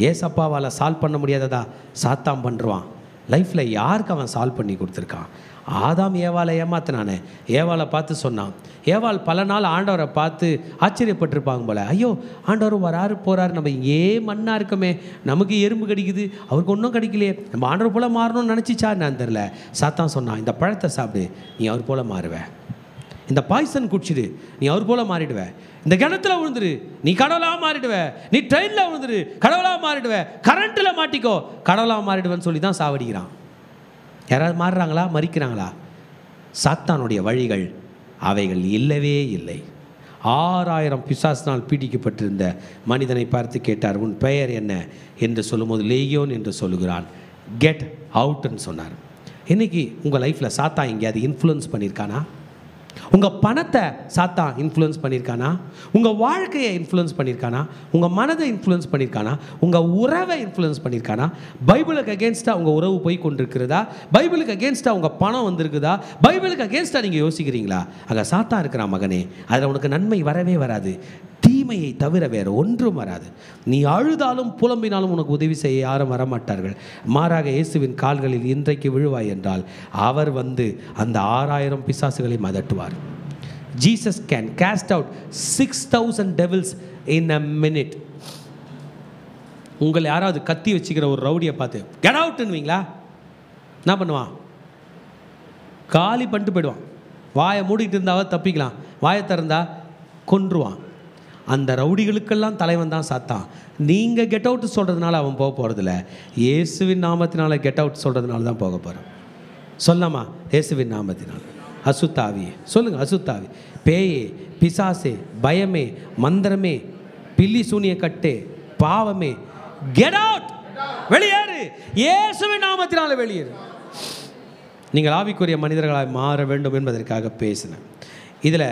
ஏசப்பாவால் சால்வ் பண்ண முடியாததா சாத்தான் பண்ணுறான். லைஃப்பில் யாருக்கு அவன் சால்வ் பண்ணி கொடுத்துருக்கான்? ஆதாம் ஏவாளை ஏமாத்தினானே, ஏவாளை பார்த்து சொன்னான். ஏவாள் பல நாள் ஆண்டவரை பார்த்து ஆச்சரியப்பட்டிருப்பாங்க போல. ஐயோ, ஆண்டவர் வராரு போகிறாரு, நம்ம ஏன் மண்ணாக இருக்கமே, நமக்கு எறும்பு கடிக்குது, அவருக்கு ஒன்றும் கிடைக்கலையே, நம்ம ஆண்டவர் போல் மாறணும்னு நினச்சிச்சா நான் தெரில. சாத்தான் சொன்னான், இந்த பழத்தை சாப்பிடு, நீ அவர் போல் மாறுவேன். இந்த பாய்சன் குடிச்சிடு, நீ அவர் போல் மாறிடுவே. இந்த கிணத்துல விழுந்துரு, நீ கடவுளாக மாறிடுவ. நீ ட்ரெயினில் விழுந்துரு, கடவுளாக மாறிடுவ. கரண்ட்டில் மாட்டிக்கோ, கடவுளாக மாறிடுவேன்னு சொல்லி தான் சாவடிக்கிறான். யாராவது மாறுறாங்களா, மறிக்கிறாங்களா? சாத்தானுடைய வழிகள் அவைகள் இல்லவே இல்லை. 6000 பிசாசினால் பீடிக்கப்பட்டிருந்த மனிதனை பார்த்து கேட்டார், உன் பெயர் என்ன என்று சொல்லும்போது லேகியோன் என்று சொல்லுகிறான். கெட் அவுட்னு சொன்னார். இன்றைக்கி உங்கள் லைஃப்பில் சாத்தான் எங்கேயாவது இன்ஃப்ளூயன்ஸ் பண்ணியிருக்கானா? உங்கள் பணத்தை சாத்தான் இன்ஃப்ளூயன்ஸ் பண்ணியிருக்கானா? உங்கள் வாழ்க்கையை இன்ஃப்ளூயன்ஸ் பண்ணியிருக்கானா? உங்கள் மனதை இன்ஃப்ளூயன்ஸ் பண்ணியிருக்கானா? உங்கள் உறவை இன்ஃப்ளூயன்ஸ் பண்ணியிருக்கானா? பைபிளுக்கு அகேன்ஸ்டாக உங்கள் உறவு போய் கொண்டிருக்கிறதா? பைபிளுக்கு அகேன்ஸ்டாக உங்கள் பணம் வந்திருக்குதா? பைபிளுக்கு அகேன்ஸ்டாக நீங்கள் யோசிக்கிறீங்களா? அங்கே சாத்தான் இருக்கிறான் மகனே. அதில் உனக்கு நன்மை வரவே வராது, தீமையை தவிர வேறு ஒன்றும் வராது. நீ அழுதாலும் புலம்பினாலும் உனக்கு உதவி செய்ய யாரும் வரமாட்டார்கள். மாறாக இயேசுவின் கால்களில் இன்றைக்கு விழுவாய் என்றால் அவர் வந்து அந்த 6000 பிசாசுகளை மதட்டுவார். Jesus can cast out 6000 devils in a minute. உங்களை யாராவது கத்தி வச்சுக்கிற ஒரு ரவுடியை பார்த்து கெட் அவுட்னுவீங்களா? என்ன பண்ணுவான்? காலி பண்ணிட்டு போயிடுவான். வாயை மூடிக்கிட்டு இருந்தாவா தப்பிக்கலாம், வாயை திறந்தா கொன்றுவான். அந்த ரவுடிகளுக்கெல்லாம் தலைவன் தான் சாத்தான். நீங்கள் கெட் அவுட் சொல்கிறதுனால அவன் போக போகிறதில்ல, இயேசுவின் நாமத்தினால கெட் அவுட் சொல்கிறதுனால தான் போக போகிறான். சொல்லாமா? இயேசுவின் நாமத்தினால். அசுத்தாவியே சொல்லுங்கள், அசுத்தாவி, பேயே, பிசாசே, பயமே, மந்திரமே, பில்லி சூனிய கட்டே, பாவமே, கெட் அவுட், வெளியேறு, இயேசுவின் நாமத்தினால வெளியேறு. நீங்கள் ஆவிக்குரிய மனிதர்களாய் மாற வேண்டும் என்பதற்காக பேசினேன். இதில்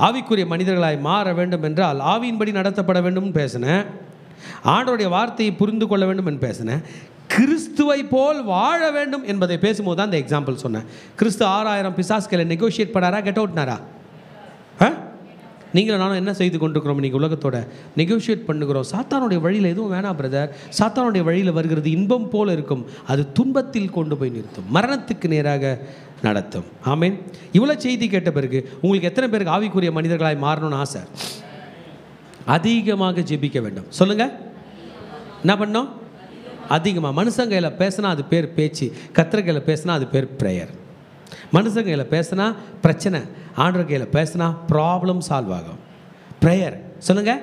ஆவிக்குரிய மனிதர்களாய் மாற வேண்டும் என்றால் ஆவியின்படி நடத்தப்பட வேண்டும் பேசினேன். ஆண்டவருடைய வார்த்தையை புரிந்து கொள்ள வேண்டும் என்று பேசினேன். கிறிஸ்துவை போல் வாழ வேண்டும் என்பதை பேசும்போது தான் இந்த எக்ஸாம்பிள் சொன்னேன். கிறிஸ்து 6000 பிசாசுகளை நெகோஷியேட் பண்ணாரா, கெட் அவுட்னாரா? நீங்களும் நானும் என்ன செய்து கொண்டிருக்கிறோம்? இன்றைக்கி உலகத்தோட நெகோஷியேட் பண்ணுகிறோம். சாத்தானுடைய வழியில் எதுவும் வேணாம் பிரதர், சாத்தானுடைய வழியில் வருகிறது இன்பம் போல் இருக்கும், அது துன்பத்தில் கொண்டு போய் நிறுத்தும், மரணத்துக்கு நேராக நடத்தும். ஆமீன். இவ்வளோ செய்தி கேட்ட பிறகு உங்களுக்கு எத்தனை பேருக்கு ஆவிக்குரிய மனிதர்களாய் மாறணும்னு ஆசை? அதிகமாக ஜெபிக்க வேண்டும். சொல்லுங்கள், என்ன பண்ணோம்? அதிகமாக. மனுஷன் கையில் பேசினா அது பேர் பேச்சு, கர்த்தர் கையில் பேசினா அது பேர் ப்ரேயர். மனுஷன் கையில் பேசினா பிரச்சனை, ஆண்டவர் கையில் பேசினா ப்ராப்ளம் சால்வ் ஆகும். ப்ரேயர் சொல்லுங்கள்,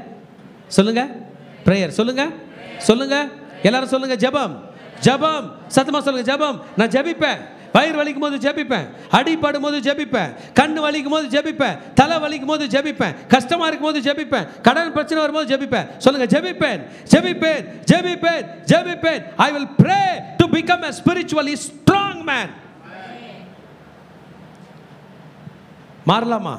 சொல்லுங்கள், ப்ரேயர் சொல்லுங்கள், சொல்லுங்கள், எல்லாரும் சொல்லுங்கள். ஜெபம், ஜெபம், சத்தமாக சொல்லுங்கள். ஜெபம். நான் ஜெபிப்பேன். வயிறு வலிக்கும் போது ஜெபிப்பேன், அடிப்படும் போது ஜெபிப்பேன், கண்ணு வலிக்கும் போது ஜெபிப்பேன், தலை வலிக்கும் போது ஜெபிப்பேன், கஷ்டமா இருக்கும் போது ஜெபிப்பேன், கடன் பிரச்சனை வரும்போது ஜெபிப்பேன். சொல்லுங்க, ஜெபிப்பேன், ஜெபிப்பேன், ஜெபிப்பேன், ஜெபிப்பேன். I will pray to become a spiritually strong man. மாறலாமா?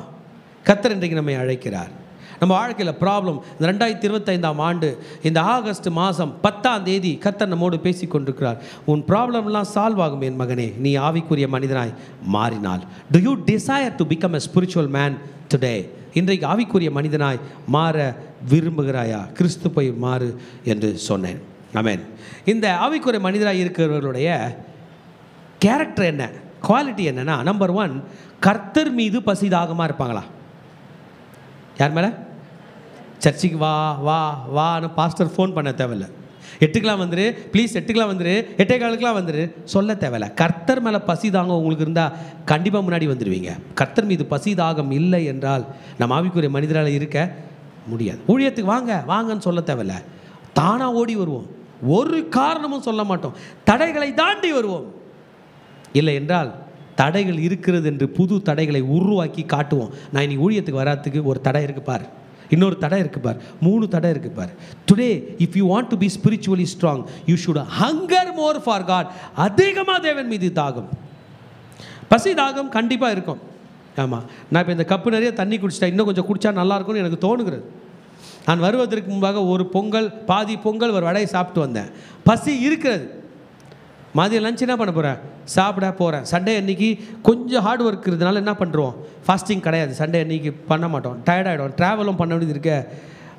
கர்த்தர் இன்றைக்கு நம்மை அழைக்கிறார். நம்ம வாழ்க்கையில் ப்ராப்ளம். இந்த 2025ஆம் ஆண்டு இந்த ஆகஸ்ட் மாதம் 10ஆம் தேதி கர்த்தர் நம்மோடு பேசி கொண்டிருக்கிறார். உன் ப்ராப்ளம்லாம் சால்வ் ஆகும் என் மகனே, நீ ஆவிக்குரிய மனிதனாய் மாறினால். Do you desire to become a spiritual man today? இன்றைக்கு ஆவிக்குரிய மனிதனாய் மாற விரும்புகிறாயா? கிறிஸ்து போய் மாறு என்று சொன்னேன். ஆமென். இந்த ஆவிக்குரிய மனிதராக இருக்கிறவர்களுடைய கேரக்டர் என்ன, குவாலிட்டி என்னன்னா, நம்பர் 1, கர்த்தர் மீது பசிதாகமாக இருப்பாங்களா? யார் மேலே? சர்ச்சுக்கு வா வா வான்னு பாஸ்டர் ஃபோன் பண்ண தேவையில்லை. 8க்கெலாம் வந்துரு ப்ளீஸ், 8க்கெலாம் வந்துரு, 8:15 வந்துரு சொல்ல தேவையில்லை. கர்த்தர் மேலே பசிதாகம் உங்களுக்கு இருந்தால் கண்டிப்பாக முன்னாடி வந்துடுவீங்க. கர்த்தர் மீது பசிதாகம் இல்லை என்றால் நம்ம ஆவிக்குரிய மனிதரால் இருக்க முடியாது. ஊழியத்துக்கு வாங்க வாங்கன்னு சொல்ல தேவையில்லை, தானாக ஓடி வருவோம். ஒரு காரணமும் சொல்ல மாட்டோம், தடைகளை தாண்டி வருவோம். இல்லை என்றால் தடைகள் இருக்கிறது என்று புது தடைகளை உருவாக்கி காட்டுவோம். நான் இன்னைக்கு ஊழியத்துக்கு வராதுக்கு ஒரு தடை இருக்கு பார், இன்னொரு தடை இருக்கு பார், 3 தடை இருக்கு பார். Today if you want to be spiritually strong, you should hunger more for God. அதிகமாக தேவன் மீது தாகம், பசி தாகம் கண்டிப்பாக இருக்கும். ஆமாம், நான் இப்போ இந்த கப்பு நிறைய தண்ணி குடிச்சிட்டேன், இன்னும் கொஞ்சம் குடித்தா நல்லாயிருக்கும்னு எனக்கு தோணுகிறது. நான் வருவதற்கு முன்பாக ஒரு பொங்கல், பாதி பொங்கல், ஒரு வடையை சாப்பிட்டு வந்தேன். பசி இருக்கிறது. மதியம் லஞ்ச் என்ன பண்ண போகிறேன்? சாப்பிட போகிறேன். சண்டே அன்றைக்கி கொஞ்சம் ஹார்ட் ஒர்க் இருக்கிறதுனால என்ன பண்ணுறோம்? ஃபாஸ்டிங் கிடையாது. சண்டே அன்றைக்கி பண்ண மாட்டோம், டயர்டாகிடும், ட்ராவலும் பண்ண வேண்டியது இருக்க.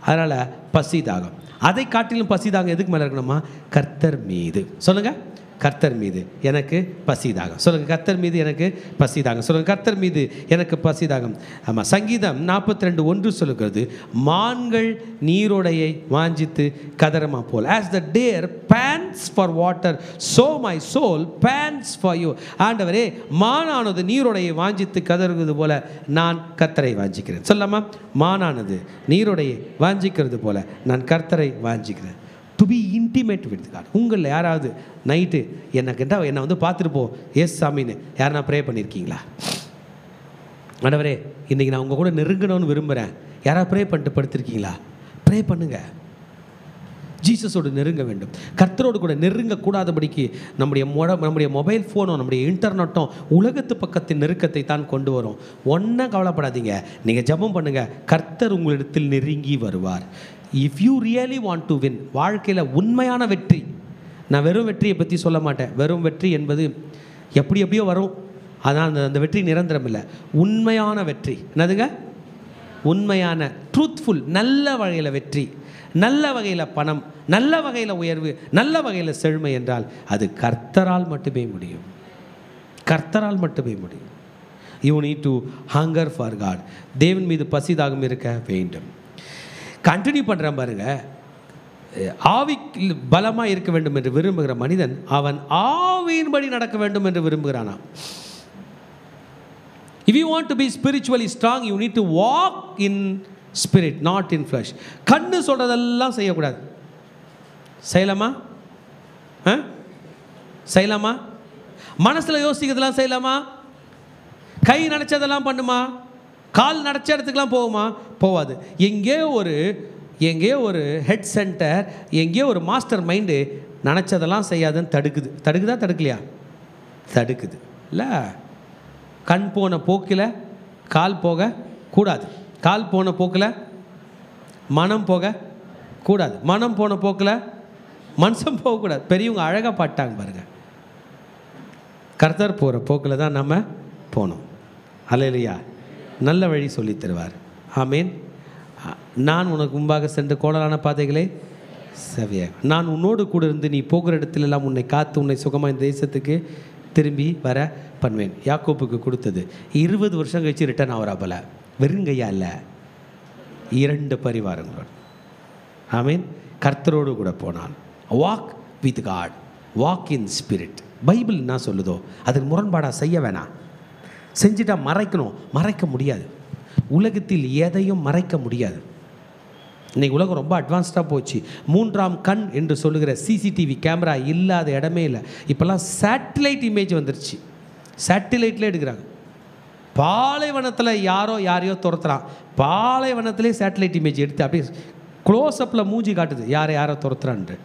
அதனால் பசி தாகம். அதை காட்டிலும் பசி தாகம் எதுக்கு மேலே இருக்கணுமா? கர்த்தர் மீது. சொல்லுங்கள், கர்த்தர் மீது எனக்கு பசிதாகம். சொல்லுங்கள், கர்த்தர் மீது எனக்கு பசிதாகம். சொல்லுங்கள், கர்த்தர் மீது எனக்கு பசிதாகம். ஆமாம், சங்கீதம் 42:1 சொல்லுகிறது, மான்கள் நீரோடையை வாஞ்சித்து கதறமா போல். As the deer pants for water, so my soul pants for you. ஆண்டவரே, மானானது நீரோடையை வாஞ்சித்து கதறுவது போல நான் கர்த்தரை வாஞ்சிக்கிறேன். சொல்லாமா? மானானது நீரோடையை வாஞ்சிக்கிறது போல நான் கர்த்தரை வாஞ்சிக்கிறேன். To be intimate with God. உங்களில் யாராவது நைட்டு என்னை வந்து பார்த்துட்டு போ எஸ் சாமின்னு யாருன்னா ப்ரே பண்ணியிருக்கீங்களா? ஆண்டவரே, இன்றைக்கி நான் உங்கள் கூட நெருங்கணும்னு விரும்புகிறேன், யாராவது ப்ரே பண்ணிட்டு படுத்திருக்கீங்களா? ப்ரே பண்ணுங்கள். ஜீசஸோடு நெருங்க வேண்டும். கர்த்தரோடு கூட நெருங்கக்கூடாதபடிக்கு நம்முடைய மொபைல் ஃபோனும் நம்முடைய இன்டர்நெட்டும் உலகத்து பக்கத்தின் நெருக்கத்தை தான் கொண்டு வரும். ஒன்றும் கவலைப்படாதீங்க, நீங்கள் ஜெபம் பண்ணுங்கள், கர்த்தர் உங்களிடத்தில் நெருங்கி வருவார். If you really want to win, வாழ்க்கையில் உண்மையான வெற்றி, நான் வெறும் வெற்றியை பற்றி சொல்ல மாட்டேன். வெறும் வெற்றி என்பது எப்படியோ வரும், ஆனால் அந்த வெற்றி நிரந்தரம் இல்லை. உண்மையான வெற்றி என்னதுங்க? உண்மையான ட்ரூத்ஃபுல், நல்ல வகையில் வெற்றி, நல்ல வகையில் பணம், நல்ல வகையில் உயர்வு, நல்ல வகையில் செழுமை என்றால் அது கர்த்தரால் மட்டுமே முடியும். கர்த்தரால் மட்டுமே முடியும். You need to hunger for God. தேவன் மீது பசிதாகம் இருக்க வேண்டும். கண்டினியூ பண்ணுறான் பாருங்க. ஆவி பலமாக இருக்க வேண்டும் என்று விரும்புகிற மனிதன் அவன் ஆவியின்படி நடக்க வேண்டும் என்று விரும்புகிறானா? If you want to be spiritually strong, you need to walk in spirit, not in flush. கண்ணு சொல்கிறதெல்லாம் செய்யக்கூடாது. செய்யலாமா? செய்யலாமா? மனசில் யோசிக்கிறதெல்லாம் செய்யலாமா? கை நினச்சதெல்லாம் பண்ணுமா? கால் நினச்ச இடத்துக்கெலாம் போகுமா? போகாது. எங்கேயோ ஒரு ஹெட் சென்டர், எங்கேயோ ஒரு மாஸ்டர் மைண்டு நினச்சதெல்லாம் செய்யாதுன்னு தடுக்குதா தடுக்கலையா? தடுக்குது இல்லை. கண் போன போக்கில் கால் போக கூடாது. கால் போன போக்கில் மனம் போக கூடாது. மனம் போன போக்கில் மனுஷன் போகக்கூடாது. பெரியவங்க அழகாக பாட்டாங்க பாருங்கள். கர்த்தர் போகிற போக்கில் தான் நம்ம போகணும். அல்லேலூயா. நல்ல வழி சொல்லி தருவார். ஆமேன். நான் உனக்கு முன்பாக சென்ற கோணலான பாதைகளை செவ்வியாக, நான் உன்னோடு கூட இருந்து நீ போகிற இடத்துலெல்லாம் உன்னை காத்து உன்னை சுகமாக இந்த தேசத்துக்கு திரும்பி வர பண்ணுவேன். யாக்கோப்புக்கு கொடுத்தது 20 வருஷம் கழிச்சு ரிட்டர்ன் ஆகிறா போல. வெறுங்கையா இல்லை, 2 பரிவாரங்களோடு. ஆமீன். கர்த்தரோடு கூட போனான். Walk with God, walk in spirit. Bible என்ன சொல்லுதோ அதுக்கு முரண்பாடாக செய்ய வேணாம். செஞ்சுட்டா மறைக்கணும், மறைக்க முடியாது. உலகத்தில் எதையும் மறைக்க முடியாது. இன்றைக்கி உலகம் ரொம்ப அட்வான்ஸ்டாக போச்சு. 3ஆம் கண் என்று சொல்லுகிற சிசிடிவி கேமரா இல்லாத இடமே இல்லை. இப்போல்லாம் சேட்டிலைட் இமேஜ் வந்துருச்சு. சேட்டிலைட்டில் எடுக்கிறாங்க. பாலைவனத்தில் யாரையோ துரத்துறான். பாலைவனத்திலே சேட்டிலைட் இமேஜ் எடுத்து அப்படியே க்ளோஸ்அப்பில் மூஞ்சி காட்டுது யாரை துரத்துறான்ட்டு.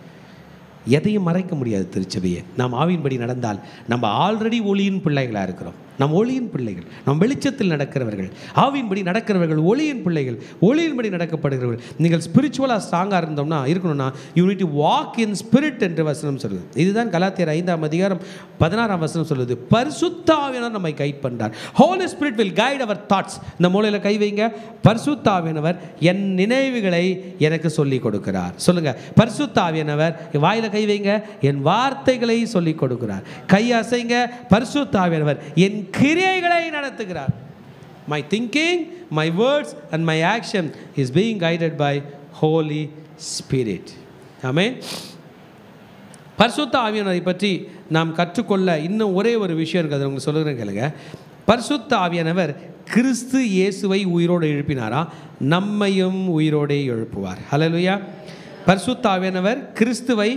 எதையும் மறைக்க முடியாது. திருச்சபையை நாம் ஆவியின்படி நடந்தால் நம்ம ஆல்ரெடி ஒளியின் பிள்ளைகளாக இருக்கிறோம். நம் ஒளியின் பிள்ளைகள், நம் வெளிச்சத்தில் நடக்கிறவர்கள், ஆவியின்படி நடக்கிறவர்கள், ஒளியின் பிள்ளைகள், ஒளியின்படி நடக்கப்படுகிறவர்கள். நீங்கள் ஸ்பிரிச்சுவலாக ஸ்ட்ராங்காக இருக்கணும்னா you need to walk in spirit என்று வசனம் சொல்லுது. இதுதான் கலாத்தியர் 5ஆம் அதிகாரம் 16ஆம் வசனம் சொல்லுது. பரிசுத்த ஆவியானவர் நம்மை கைட் பண்ணுறார். Holy spirit will guide our thoughts. இந்த மூலையில் கை வைங்க. பரிசுத்த ஆவியானவர் என் நினைவுகளை எனக்கு சொல்லி கொடுக்கிறார். சொல்லுங்க, பரிசுத்த ஆவியானவர். வாயில கை வைங்க. என் வார்த்தைகளை சொல்லி கொடுக்கிறார். கை அசைங்க. பரிசுத்த ஆவியானவர் என் கிரியைகளை நடத்துகிறார். My thinking, my words and my action is being guided by Holy Spirit. Amen. பரிசுத்த ஆவியானவரை பற்றி நாம் கற்றுக்கொள்ள இன்னும் ஒரே ஒரு விஷயம் இருக்குது. உங்களுக்கு சொல்லுகிறேன் கேளுங்க. பரிசுத்த ஆவியானவர் கிறிஸ்து இயேசுவை உயிரோடு எழுப்பினாரா? நம்மையும் உயிரோடே எழுப்புவார். ஹல்லேலூயா. பரிசுத்த ஆவியானவர் கிறிஸ்துவை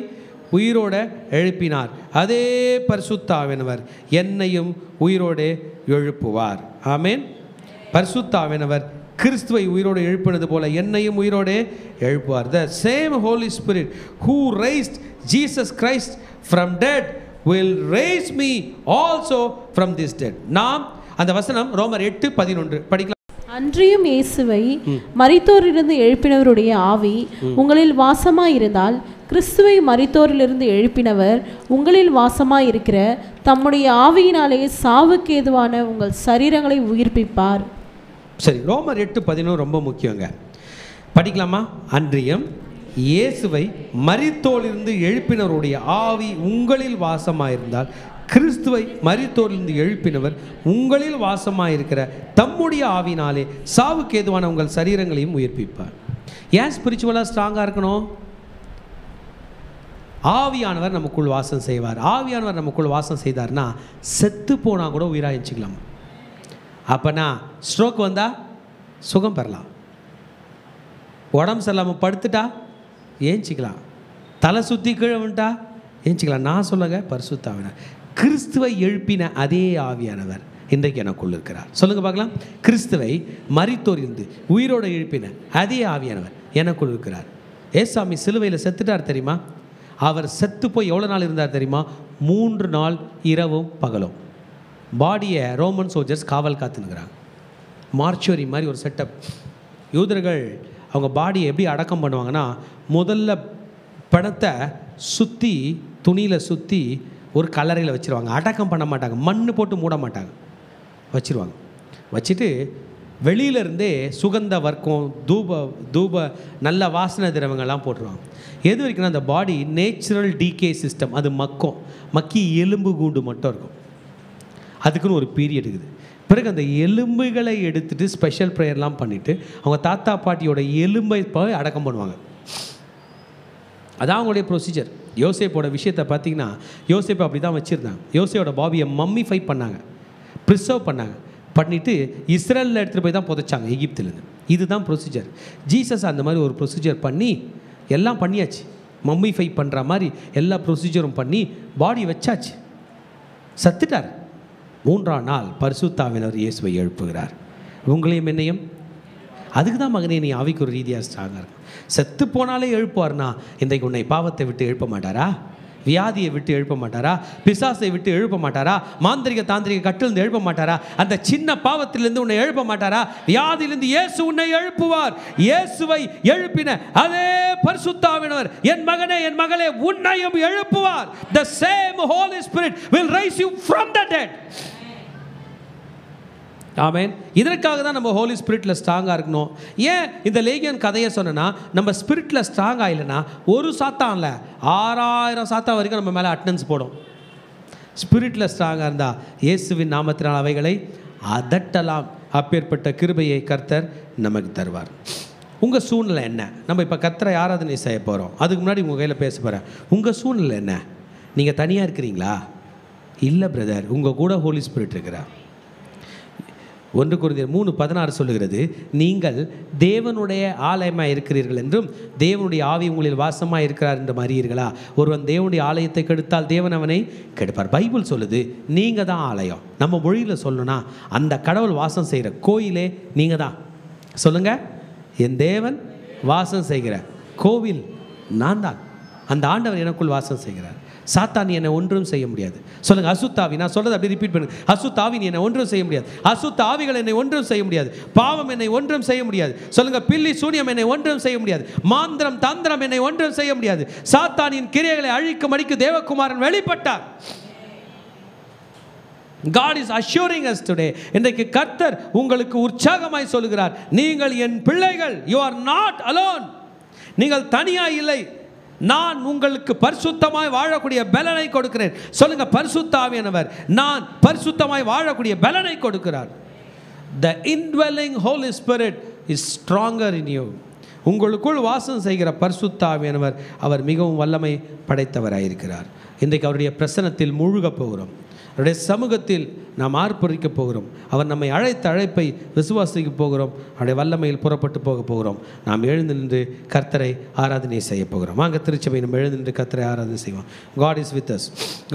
உயிரோட எழுப்பினார். அதே பரிசுத்த ஆவியானவர் என்னையும் உயிரோடே எழுப்புவார். ஆமேன். பரிசுத்த ஆவியானவர் கிறிஸ்துவை உயிரோடு எழுப்பினது போல என்னையும் உயிரோடே எழுப்புவார். The same Holy Spirit who raised Jesus Christ from dead will raise me also from this dead. நாம் அந்த வசனம் ரோமர் 8:11 படிக்கலாம். அன்றியும் இயேசுவை மரித்தோரிலிருந்து எழுப்பினவருடைய ஆவி உங்களில் வாசமாயிருந்தால் கிறிஸ்துவை மரித்தோரிலிருந்து எழுப்பினவர் உங்களில் வாசமாயிருக்கிற தம்முடைய ஆவியினாலே சாவுக்கு ஏதுவான உங்கள் சரீரங்களை உயிர்ப்பிப்பார். சரி, ரோமர் 8:11 ரொம்ப முக்கியங்க. படிக்கலாமா? அன்றியும் இயேசுவை மரித்தோரிலிருந்து எழுப்பினவருடைய ஆவி உங்களில் வாசமாயிருந்தால் கிறிஸ்துவை மரித்தோரிலிருந்து எழுப்பினவர் உங்களில் வாசமாயிருக்கிற தம்முடைய ஆவினாலே சாவுக்கு ஏதுவான உங்கள் சரீரங்களையும் உயிர்ப்பிப்பார். ஏன் ஸ்பிரிச்சுவலாக ஸ்ட்ராங்காக இருக்கணும்? ஆவியானவர் நமக்குள் வாசம் செய்வார். ஆவியானவர் நமக்குள் வாசம் செய்தார்னா செத்து போனால் கூட உயிராக எழுச்சிக்கலாம். அப்போனா ஸ்ட்ரோக் வந்தால் சுகம் பெறலாம். உடம்பு சரியில்லாமல் படுத்துட்டா ஏஞ்சிக்கலாம். தலை சுற்றி கீழே வந்துட்டா ஏஞ்சிக்கலாம். நான் சொல்லுங்க, பரிசுத்த ஆவியானவர் கிறிஸ்துவை எழுப்பின அதே ஆவியானவர் இன்றைக்கு எனக்குள் இருக்கிறார். சொல்லுங்க பார்க்கலாம். கிறிஸ்துவை மரித்தோரிலிருந்து உயிரோடு எழுப்பின அதே ஆவியானவர் எனக்குள் இருக்கிறார். ஏசாமி சிலுவையில் செத்துட்டார் தெரியுமா? அவர் செத்து போய் எவ்வளோ நாள் இருந்தார் தெரியுமா? 3 நாள் இரவும் பகலும். பாடியை ரோமன் சோல்ஜர்ஸ் காவல் காத்துனுக்கிறாங்க. மார்ச்சுவரி மாதிரி ஒரு செட்டப். யூதர்கள் அவங்க பாடியை எப்படி அடக்கம் பண்ணுவாங்கன்னா, முதல்ல பணத்தை சுற்றி துணியில் சுற்றி ஒரு கல்லறையில் வச்சுருவாங்க. அடக்கம் பண்ண மாட்டாங்க, மண் போட்டு மூட மாட்டாங்க, வச்சுருவாங்க. வச்சுட்டு வெளியிலேருந்தே சுகந்த வர்க்கம், தூப நல்ல வாசனை திரவங்கள்லாம் போட்டுருவாங்க. எது வரைக்கும்னா அந்த பாடி நேச்சுரல் டீகே சிஸ்டம், அது மக்கி எலும்பு கூண்டு மட்டும் இருக்கும். அதுக்குன்னு ஒரு பீரியட் இருக்குது. பிறகு அந்த எலும்புகளை எடுத்துகிட்டு ஸ்பெஷல் ப்ரேயர்லாம் பண்ணிவிட்டு அவங்க தாத்தா பாட்டியோட எலும்பை போய் அடக்கம் பண்ணுவாங்க. அதான் அவங்களுடைய ப்ரொசீஜர். யோசேப்போட விஷயத்தை பார்த்தீங்கன்னா, யோசேப்பை அப்படி தான் வச்சுருந்தாங்க. யோசேப்போட பாபியை மம்மிஃபை பண்ணாங்க, ப்ரிசர்வ் பண்ணிவிட்டு இஸ்ரேலில் எடுத்துகிட்டு போய் தான் புதைச்சாங்க. எகிப்திலேருந்து இதுதான் ப்ரொசீஜர். ஜீசஸ் அந்த மாதிரி ஒரு ப்ரொசீஜர் பண்ணி எல்லாம் பண்ணியாச்சு. மம்மிஃபை பண்ணுற மாதிரி எல்லா ப்ரொசீஜரும் பண்ணி பாடி வச்சாச்சு. சத்துட்டார். 3ஆம் நாள் பரிசுத்தாவினர் இயேசுவை எழுப்புகிறார். உங்களையும் என்னையும் அதுக்கு தான் மகனே நீ ஆவிக்குரிய ரீதியாக ஸ்ட்ராங்காக இருக்கும். செத்து போனாலே எழுப்புவார்னா இன்றைக்கு உன்னை பாவத்தை விட்டு எழுப்ப மாட்டாரா? வியாதியை விட்டு எழுப்ப மாட்டாரா? பிசாசை விட்டு எழுப்ப மாட்டாரா? மாந்திரிக தாந்திரிக கட்டிலிருந்து எழுப்ப மாட்டாரா? அந்த சின்ன பாவத்திலிருந்து உன்னை எழுப்ப மாட்டாரா? வியாதியிலிருந்து இயேசு உன்னை எழுப்புவார். இயேசுவை எழுப்பின அதே பரிசுத்தாவினர் என் மகனே என் மகளே உன்னையும் எழுப்புவார். The same Holy Spirit will raise you from the dead. ஆமென். இதற்காக தான் நம்ம ஹோலி ஸ்பிரிட்டில் ஸ்ட்ராங்காக இருக்கணும். ஏன் இந்த லேகியன் கதையை சொன்னேன்னா, நம்ம ஸ்பிரிட்டில் ஸ்ட்ராங் ஆகலைன்னா ஒரு சாத்தான் இல்லை 6000 சாத்தான் வரைக்கும் நம்ம மேலே அட்டெண்டன்ஸ் போடும். ஸ்பிரிட்டில் ஸ்ட்ராங்காக இருந்தால் இயேசுவின் நாமத்தினால் அவைகளை அதட்டலாம். அப்பேற்பட்ட கிருபையை கர்த்தர் நமக்கு தருவார். உங்கள் சூழ்நிலை என்ன? நம்ம இப்போ கர்த்தரை ஆராதனை செய்ய போகிறோம். அதுக்கு முன்னாடி உங்கள் கையில் பேச போகிறேன். உங்கள் சூழ்நிலை என்ன? நீங்கள் தனியாக இருக்கிறீங்களா? இல்லை பிரதர், உங்கள் கூட ஹோலி ஸ்பிரிட் இருக்கிறார். 1 கொரிந்தியர் 3:16 சொல்லுகிறது, நீங்கள் தேவனுடைய ஆலயமாக இருக்கிறீர்கள் என்றும் தேவனுடைய ஆவி உங்களில் வாசமாக இருக்கிறார் என்று அறியீர்களா? ஒருவன் தேவனுடைய ஆலயத்தை கெடுத்தால் தேவன் அவனை கெடுப்பார். பைபிள் சொல்லுது நீங்கள் தான் ஆலயம். நம்ம மொழியில் சொல்லணும்னா அந்த கடவுள் வாசம் செய்கிற கோயிலே நீங்கள் தான். சொல்லுங்கள், என் தேவன் வாசம் செய்கிற கோவில் நான் தான். அந்த ஆண்டவர் எனக்குள் வாசம் செய்கிறார். சாத்தான் என்னை ஒன்றும் செய்ய முடியாது. சொல்லுங்கள், அசுத்தாவி. நான் சொல்கிறது அப்படி ரிப்பீட் பண்ணுங்க. அசுத்தாவி என்னை ஒன்றும் செய்ய முடியாது. அசுத்த ஆவிகள் என்னை ஒன்றும் செய்ய முடியாது. பாவம் என்னை ஒன்றும் செய்ய முடியாது. சொல்லுங்கள், பில்லி சூனியம் என்னை ஒன்றும் செய்ய முடியாது. மாந்திரம் தந்திரம் என்னை ஒன்றும் செய்ய முடியாது. சாத்தானின் கிரியைகளை அழிக்கும் அடிக்கு தேவகுமாரன் வெளிப்பட்டார். God is assuring us today. இன்றைக்கு கர்த்தர் உங்களுக்கு உற்சாகமாய் சொல்கிறார், நீங்கள் என் பிள்ளைகள். You are not alone. நீங்கள் தனியாக இல்லை. நான் உங்களுக்கு பரிசுத்தமாய் வாழக்கூடிய பலனை கொடுக்கிறேன். சொல்லுங்க, பரிசுத்த ஆவியானவர் நான் பரிசுத்தமாய் வாழக்கூடிய பலனை கொடுக்கிறார். The indwelling Holy Spirit is stronger in you. உங்களுக்குள் வாசம் செய்கிற பரிசுத்த ஆவியானவர் அவர் மிகவும் வல்லமை படைத்தவராயிருக்கிறார். இன்றைக்கு அவருடைய பிரசன்னத்தில் மூழ்க போகிறோம். அவருடைய சமூகத்தில் நாம் ஆர்ப்பரிக்க போகிறோம். அவர் நம்மை அழைத்த அழைப்பை விசுவாசிக்க போகிறோம். அவருடைய வல்லமையில் புறப்பட்டு போக போகிறோம். நாம் எழுந்து நின்று கர்த்தரை ஆராதனை செய்ய போகிறோம். வாங்க திருச்சபை நம்ம எழுந்து நின்று கர்த்தரை ஆராதனை செய்வோம். God is with us.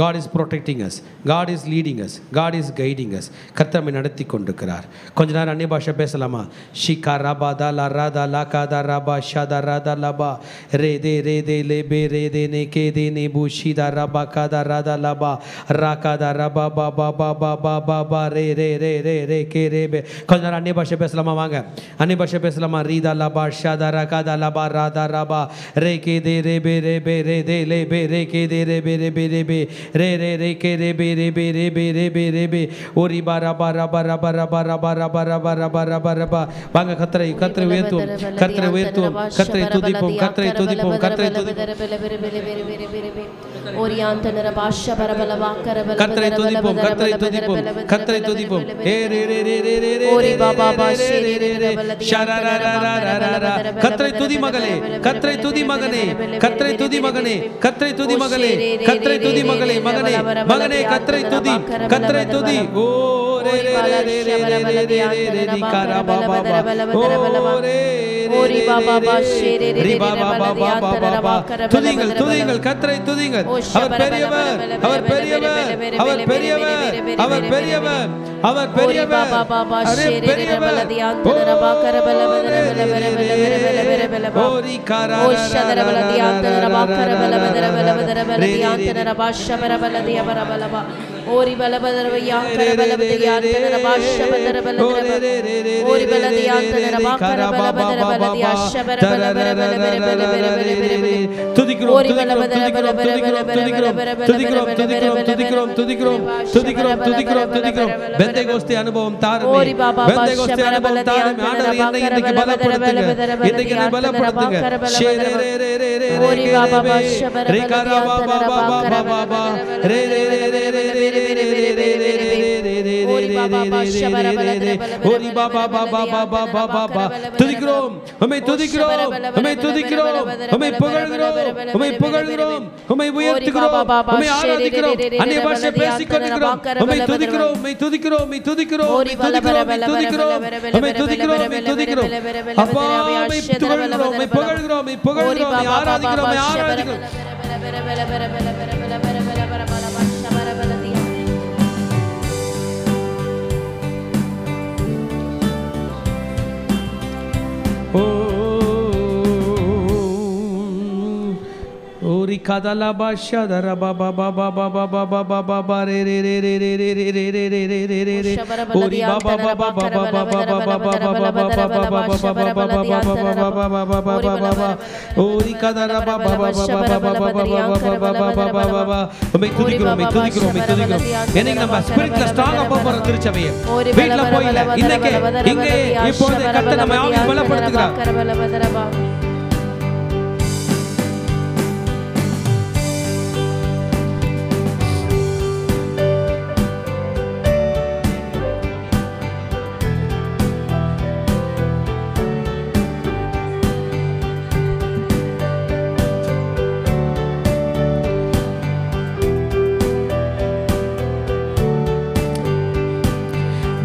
God is protecting us. God is leading us. God is guiding us. கர்த்தர் நம்மை நடத்தி கொண்டிருக்கிறார். கொஞ்ச நேரம் அந்நிய பாஷை பேசலாமா? ஷிகா ரபா தா லா ராதா லா காதா ரபா ஷாதா ராதா லபா ரே தே லே பே ரே தே நே கே தே நே பூ ஷிதா ரபா காதா ராதா லபா ரா காதா ரபா பா பா பா பா பா பா பா ரே ரே ரே ரே ரே கே ரே பே. கொஞ்ச நேரம் அந்நிய பாஷை பேசலாமா? வாங்க அந்நிய பாஷை பேசலாமா? ரீதா லபா ஷாதா ரா காதா லபா ராதா ரபா ரே கே தே ரே பே ரே தே லே பே ரே கே தே ரே பே ரே பே ரே ரே ரே கே ரே பே ரே பே ரே ஓரி பா ரபா ரபா ரபா ரபா ரபா ரபா ரபா ரபா ரபா ரபா. வாங்க கர்த்தரை உயர்த்துவோம். கர்த்தரை உயர்த்துவோம். கர்த்தரை துதிப்போம். கர்த்தரை துதிப்போம். கர்த்தரை துதிப்போம். ஓரியாந்தனர பாஷா பரபலவா கரபல கர்த்தரை துதிப்போம். கர்த்தரை துதிப்போம். கர்த்தரை துதிப்போம். ஏ ரே ரே ரே ரே ரே ரே ஓரி பாபா பாஷே ரே ரே ரே ஷரரரரரரரர. கர்த்தரை துதி மகளே. கர்த்தரை துதி மகனே. கர்த்தரை துதி மகனே. கர்த்தரை துதி மகளே. கர்த்தரை துதி மகளே. மகனே மகனே கர்த்தரை துதி. கர்த்தரை துதி. ஓ ரே ரே ரே ரே ரே ரே ரே ரே தி கரா பாபா ஓ ரே ஓரி பாபா பாஷே ரே ரே ரே பாபா. துதிங்கள் துதிங்கள் கர்த்தரை துதிங்கள். அவர் பெரியவர். அவர் பெரியவர். அவர் பெரியவர். அவர் பெரியவர். அவர் பெரியவர். அரே பெரியவர். ஓரி கரா ஓ ஷதரபலதி ஆந்தரபா கரபலபதரபலபதரபலதி ஆந்தரபா ஷபரபலதி அபரபலபா ஓரி பலபதரவயா கரபலபதி ஆந்தரபா ஷபதரபலதரப ஓரி பலதி ஆந்தரபா கரபலபதரபலதி ஷபரபலபதரபலபதரபலபதரப துதிக்கிறோம் துதிக்கிறோம் துதிக்கிறோம் துதிக்கிறோம் துதிக்கிறோம் துதிக்கிறோம் துதிக்கிறோம். பெந்தேகோஸ்தே அனுபவம் தாருமே. பெந்தேகோஸ்தே அனுபவம் தாருமே. ஆண்டவர் இன்னைக்கு பலப்படுத்துங்க. இன்னைக்கு பலப்படுத்துங்க. ஷேரே ரே ரே ரே ரே ஓரி பாபா பாஷா ரே கரா பாபா பாபா பாபா ரே ரே ரே ரே ரே ரே ரே ரே ரே ரே ரே ரே ஓரி பாபா பாபா பாபா பாபா துதிக்கிறோம் உம்மை துதிக்கிறோம் உம்மை துதிக்கிறோம் உம்மை புகழ்கிறோம் உம்மை புகழ்கிறோம் உம்மை உயர்த்துகிறோம் உம்மை ஆராதிக்கிறோம் அன்னிய பாஷை பேசிக் கொண்டிருக்கிறோம் உம்மை துதிக்கிறோம் உம்மை துதிக்கிறோம் உம்மை துதிக்கிறோம் உம்மை துதிக்கிறோம் உம்மை துதிக்கிறோம் உம்மை துதிக்கிறோம் அப்பா உம்மை புகழ்கிறோம் உம்மை புகழ்கிறோம் உம்மை புகழ்கிறோம் உம்மை ஆராதிக்கிறோம் உம்மை ஆராதிக்கிறோம் Ori kadala basha dara baba baba baba baba baba re re re re re re re re re re re re re re Ori baba baba baba baba baba Ori kadala baba baba உம்மை துதிக்கிறோம் உம்மை துதிக்கிறோம் உம்மை துதிக்கிறோம் என்னைக்கு நம்ம ஸ்பிரிட்ல ஸ்ட்ராங்கா போற திருச்சபையே வீட்ல போயில இன்னைக்கு இங்கே இப்போது கர்த்தர் நம்மை ஆவியில் பலப்படுத்துகிறார்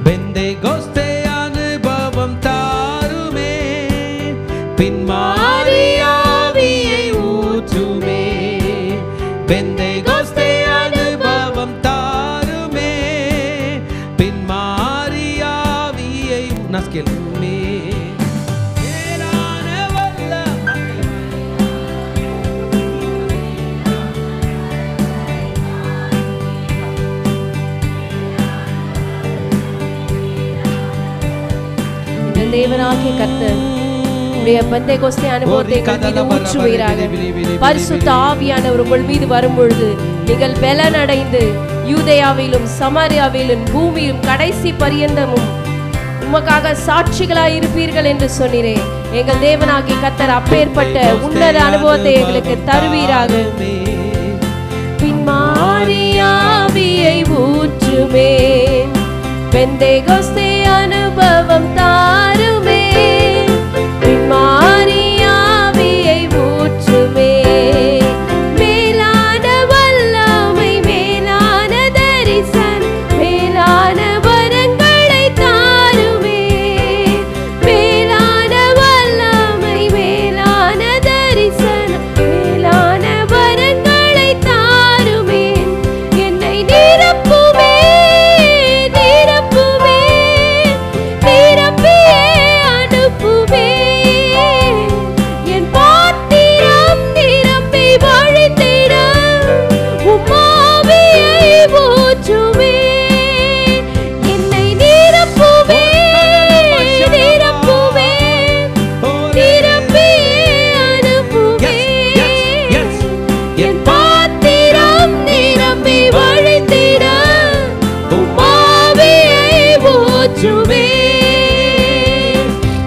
பெந்தேகோஸ்தே அனுபவம் தாருமே பின்மாறி ஆவியை ஊற்றுமே பெந்தேகோஸ்தே அனுபவம் தாருமே பின்மாறி ஆவியை நஸ்கெல்மே தேவனாகிய கர்த்தர் உடைய பெந்தேகோஸ்தே அனுபவத்தை எங்கள் மீது ஊற்றுவீராக. பரிசுத்த ஆவியானவர் உங்கள் மீது வரும்பொழுது நீங்கள் பலனடைந்து யூதேயாவிலும் சமாரியாவிலும் பூமியும் கடைசி பரியந்தமும் உமக்காக சாட்சிகளாய் இருப்பீர்கள் என்று சொன்னீரே. எங்கள் தேவனாகிய கர்த்தர் அப்பேற்பட்ட உன்னத அனுபவத்தை எங்களுக்கு தருவீராக. பின்மாறி ஆவியை ஊற்றுமே பெந்தேகோஸ்தே அனுபவம் தாருமே பின்மாறி ஆவியை ஊற்றுமே மேலான வல்லமை மேலான தரிசனம் மேலான வரங்களை தாருமே மேலான வல்லமை மேலான தரிசனம் மேலான வரங்களை தாருமே என்னை நிரப்புமே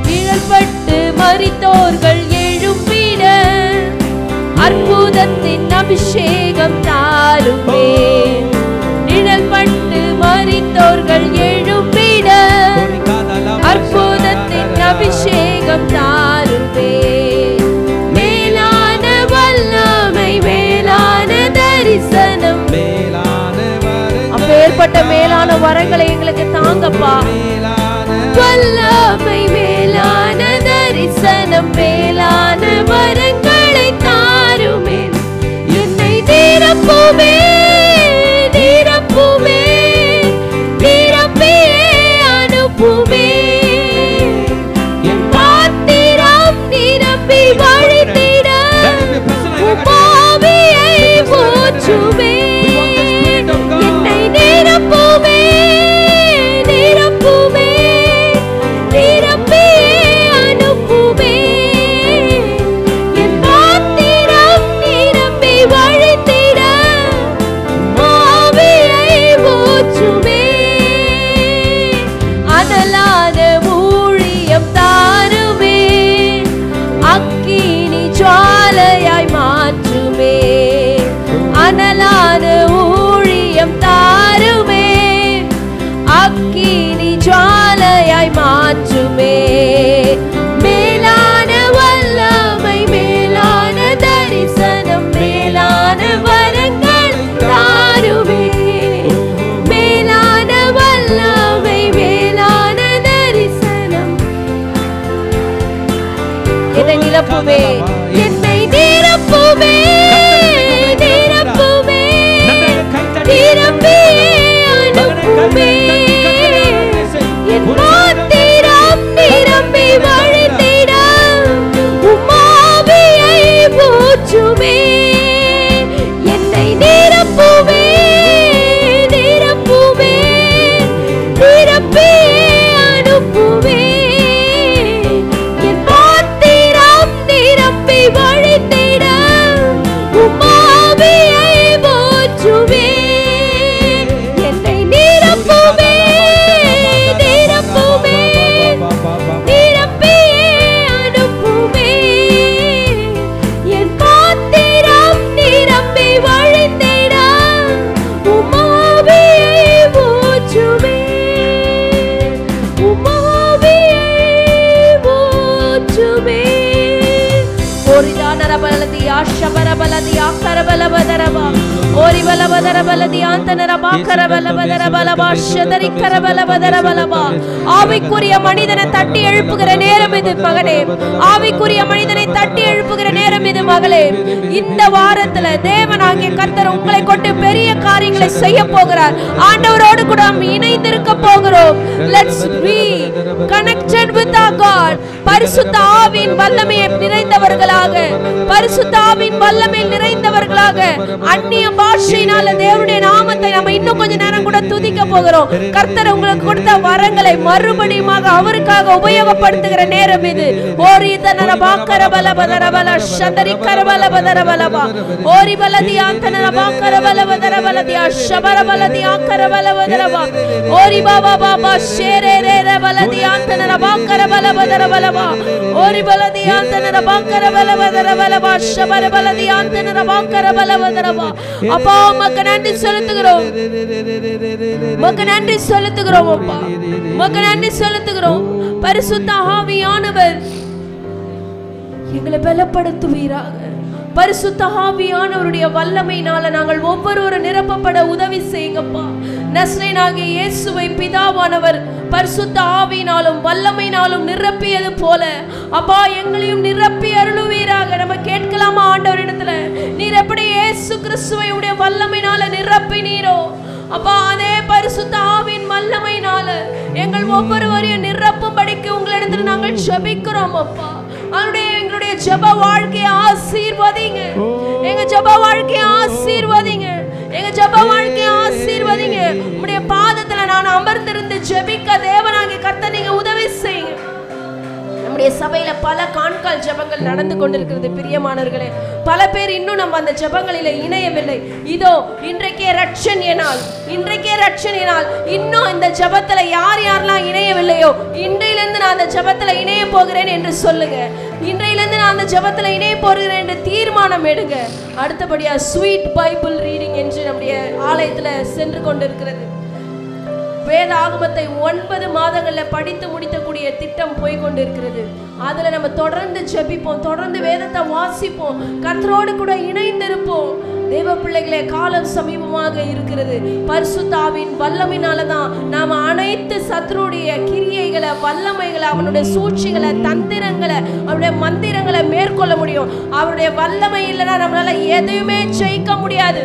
நிழல்பட்டு மரித்தோர்கள் எழும்பிட அற்புதத்தின் அபிஷேகம் தாருமே நிழல்பட்டு மரித்தோர்கள் எழும்பிட அற்புதத்தின் அபிஷேகம் தாருமே மேலான வல்லமை மேலான தரிசனம் அப்பேற்பட்ட மேலான வரங்களை எங்களுக்கு தாங்கப்பா வல்லமை மேலான தரிசனம் மேலான வரங்களை தாருமே என்னை நிரப்புமே நிரப்புமே நிரப்பியே அனுப்புமே என் பாத்திரம் நிரப்பி வழித்திட உம்மாவியை ஊற்றுமே என்னை நிரப்புமே நிரப்புமே நிரப்பியே அனுப்புமே என் பாத்திரம் நிரப்பி வழித்திட ஆவியை ஊற்றுமே அதெல்லாம் அக்கினி ஜுவாலையாய் மாற்றுமே. மேலான வல்லமை, மேலான தரிசனம், மேலான வரங்கள் தாருமே. மேலான வல்லமை, மேலான தரிசனம் என்னை நிரப்புமே, என்னை நிரப்புமே, நிரப்புமே, நிரப்பி அனுப்புமே. என் பாத்திரம் நிரம்பி வழிந்திட உம்மாவியை ஊற்றுமே. என்னை நிரப்புமே, நிரப்புமே, நிரப்பி அனுப்புமே. என் பாத்திரம் நிரம்பி வழிந்திட உம்மாவியை ஊற்றுமே. என்னை நிரப்புமே, நிரப்புமே, நிரப்பி அனுப்புமே. என் பாத்திரம் நிரம்பி வழிந்திட உம்மாவியை ஊற்றுமே. உம்மாவியை ஊற்றுமே. ஓரிதானரபலதி ஆஷபரபலதி ஆக்கரபலபதரபா ஓரிபலபதரபலதி ஆந்தனரபாக்கரபலபதரபலபா ஷதரிக்கரபலபதரபலபா. ஆவிக்குரிய மனிதனை தட்டி எழுப்புகிற நேரம் இது மகனே. ஆவிக்குரிய மனிதனை தட்டி எழுப்புகிற நேரம் இது மகளே. இந்த வாரத்துல தேவனாகிய கர்த்தர் உங்களை கொண்டு பெரிய காரியங்களை செய்ய போகிறார். ஆண்டவரோடு கூட நாம் இணைந்திருக்க போகிறோம். Let's be connected with our God. பரிசுத்த ஆவியின் வல்லமையை நிறைந்தவர்களாக, பரிசுத்த ஆவியின் வல்லமையில் நிறைந்தவர்களாக அந்நிய பாஷையினால தேவனுடைய நாமத்தை நம்ம இன்னும் கொஞ்ச நேரம் கூட துதிக்க போகிறோம். கர்த்தர் உங்களுக்கு கொடுத்த வரங்களை மறுபடியும் அவருக்காக உபயோகப்படுத்துகிற நேரம் இது. ஓரிதனர பாக்கரபலபதரபல ஷதரிக்கரபலபதரபலபா ஓரிபலதி ஆந்தனரபாக்கரபலபதரபலதி அஷபரபலதி ஆக்கரபலபதரபா ஓரிபாபா பாபா ஷேரேரேரபலதி ஆந்தனரபாக்கரபலபதரபலபா ஓரிபலதி ஆந்தனரபாக்கரபலபதரபலபா ஷபரபலதி ஆந்தனரபாக்கரபலபதரபா. அப்பா உமக்கு நன்றி செலுத்துகிறோம், உமக்கு நன்றி செலுத்துகிறோம் அப்பா, உமக்கு நன்றி செலுத்துகிறோம். பரிசுத்த ஆவியானவர் எங்களை பலப்படுத்துவீராக. பரிசுத்த ஆவியானவருடைய வல்லமையினால நாங்கள் ஒவ்வொருவரும் நிரப்பப்பட உதவி செய்யுங்கப்பா. நஸ்ரேனாகிய இயேசுவை பிதாவானவர் பரிசுத்த ஆவியினாலும் வல்லமையினாலும் நிரப்பியது போல அப்பா எங்களையும் நிரப்பி அருளுவீராக. நம்ம கேட்கலாமா ஆண்டவரிடத்துல? நீர் எப்படி இயேசு கிறிஸ்துவை உடைய வல்லமையினால நிரப்பினீரோ அப்பா, அதே பரிசுத்த ஆவியின் வல்லமையினால எங்கள் ஒவ்வொருவரையும் நிரப்பும்படிக்கு உங்களிடத்துல நாங்கள் ஜெபிக்கிறோம் அப்பா. எங்களுடைய ஜெப வாழ்க்கையை ஆசீர்வதிங்க, எங்க ஜெப வாழ்க்கையை ஆசீர்வதிங்க, எங்க ஜெப வாழ்க்கையை ஆசீர்வதிங்க. உம்முடைய பாதத்துல நான் அமர்ந்திருந்து ஜெபிக்க தேவனாகிய கர்த்தர் நீங்க உதவி செய்யுங்க. நம்முடைய சபையில பல காண்கால் ஜெபங்கள் நடந்து கொண்டிருக்கிறது பிரியமானவர்களே. பல பேர் இன்னும் நம்ம அந்த ஜெபங்களில இணையவில்லை. இதோ இன்றைக்கே ரட்சணிய நாள், இன்றைக்கே ரட்சணிய நாள். இன்னும் இந்த ஜெபத்துல யார் யாரெல்லாம் இணையவில்லையோ இன்றையிலிருந்து நான் அந்த ஜெபத்துல இணைய போகிறேன் என்று சொல்லுங்க. இன்றையிலிருந்து நான் அந்த ஜெபத்துல இணைய போகிறேன் என்று தீர்மானம் எடுங்க. அடுத்தபடியா ஸ்வீட் பைபிள் ரீடிங் என்று நம்முடைய ஆலயத்துல சென்று கொண்டிருக்கிறது. வேத ஆகமத்தை 9 மாதங்கள்ல படித்து முடிக்கக்கூடிய திட்டம் போய்கொண்டிருக்கிறது. அதுல நம்ம தொடர்ந்து ஜெபிப்போம், தொடர்ந்து வேதத்தை வாசிப்போம், கர்த்தரோடு கூட இணைந்திருப்போம். தேவ பிள்ளைகளே, காலம் சமீபமாக இருக்கிறது. பரிசுத்த ஆவியின் வல்லமையினாலதான் நாம அனைத்து சத்ருடைய கிரியைகளை, வல்லமைகளை, அவனுடைய சூழ்ச்சிகளை, தந்திரங்களை, அவருடைய மந்திரங்களை மேற்கொள்ள முடியும். அவருடைய வல்லமை இல்லைன்னா நம்மளால எதையுமே ஜெயிக்க முடியாது.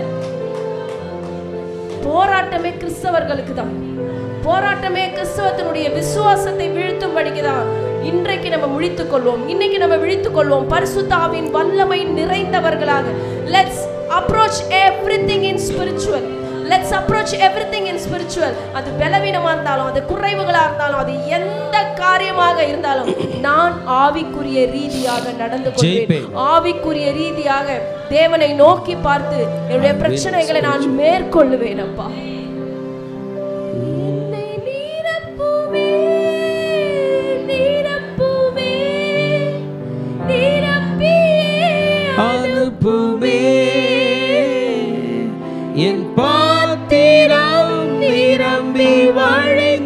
போராட்டமே கிறிஸ்தவர்களுக்கு தான், போராட்டமே கிறிஸ்தவத்தினுடைய விசுவாசத்தை வீழ்த்தும்படிக்குதான். இன்றைக்கு நம்ம விழித்துக் கொள்வோம், இன்னைக்கு நம்ம விழித்துக் கொள்வோம். பரிசுத்த ஆவியின் வல்லமை நிறைந்தவர்களாக let's approach everything in spiritual. Let's approach everything in spiritual. அது பலவீனமா இருந்தாலும், அது குறைவுகளா இருந்தாலும், அது எந்த காரியமாக இருந்தாலும் நான் ஆவிக்குரிய ரீதியாக நடந்து கொள்வேன். ஆவிக்குரிய ரீதியாக தேவனை நோக்கி பார்த்து என்னுடைய பிரச்சனைகளை நான் மேற்கொள்வேன் அப்பா. என் பாத்திரம் நிரம்பி வழிந்திட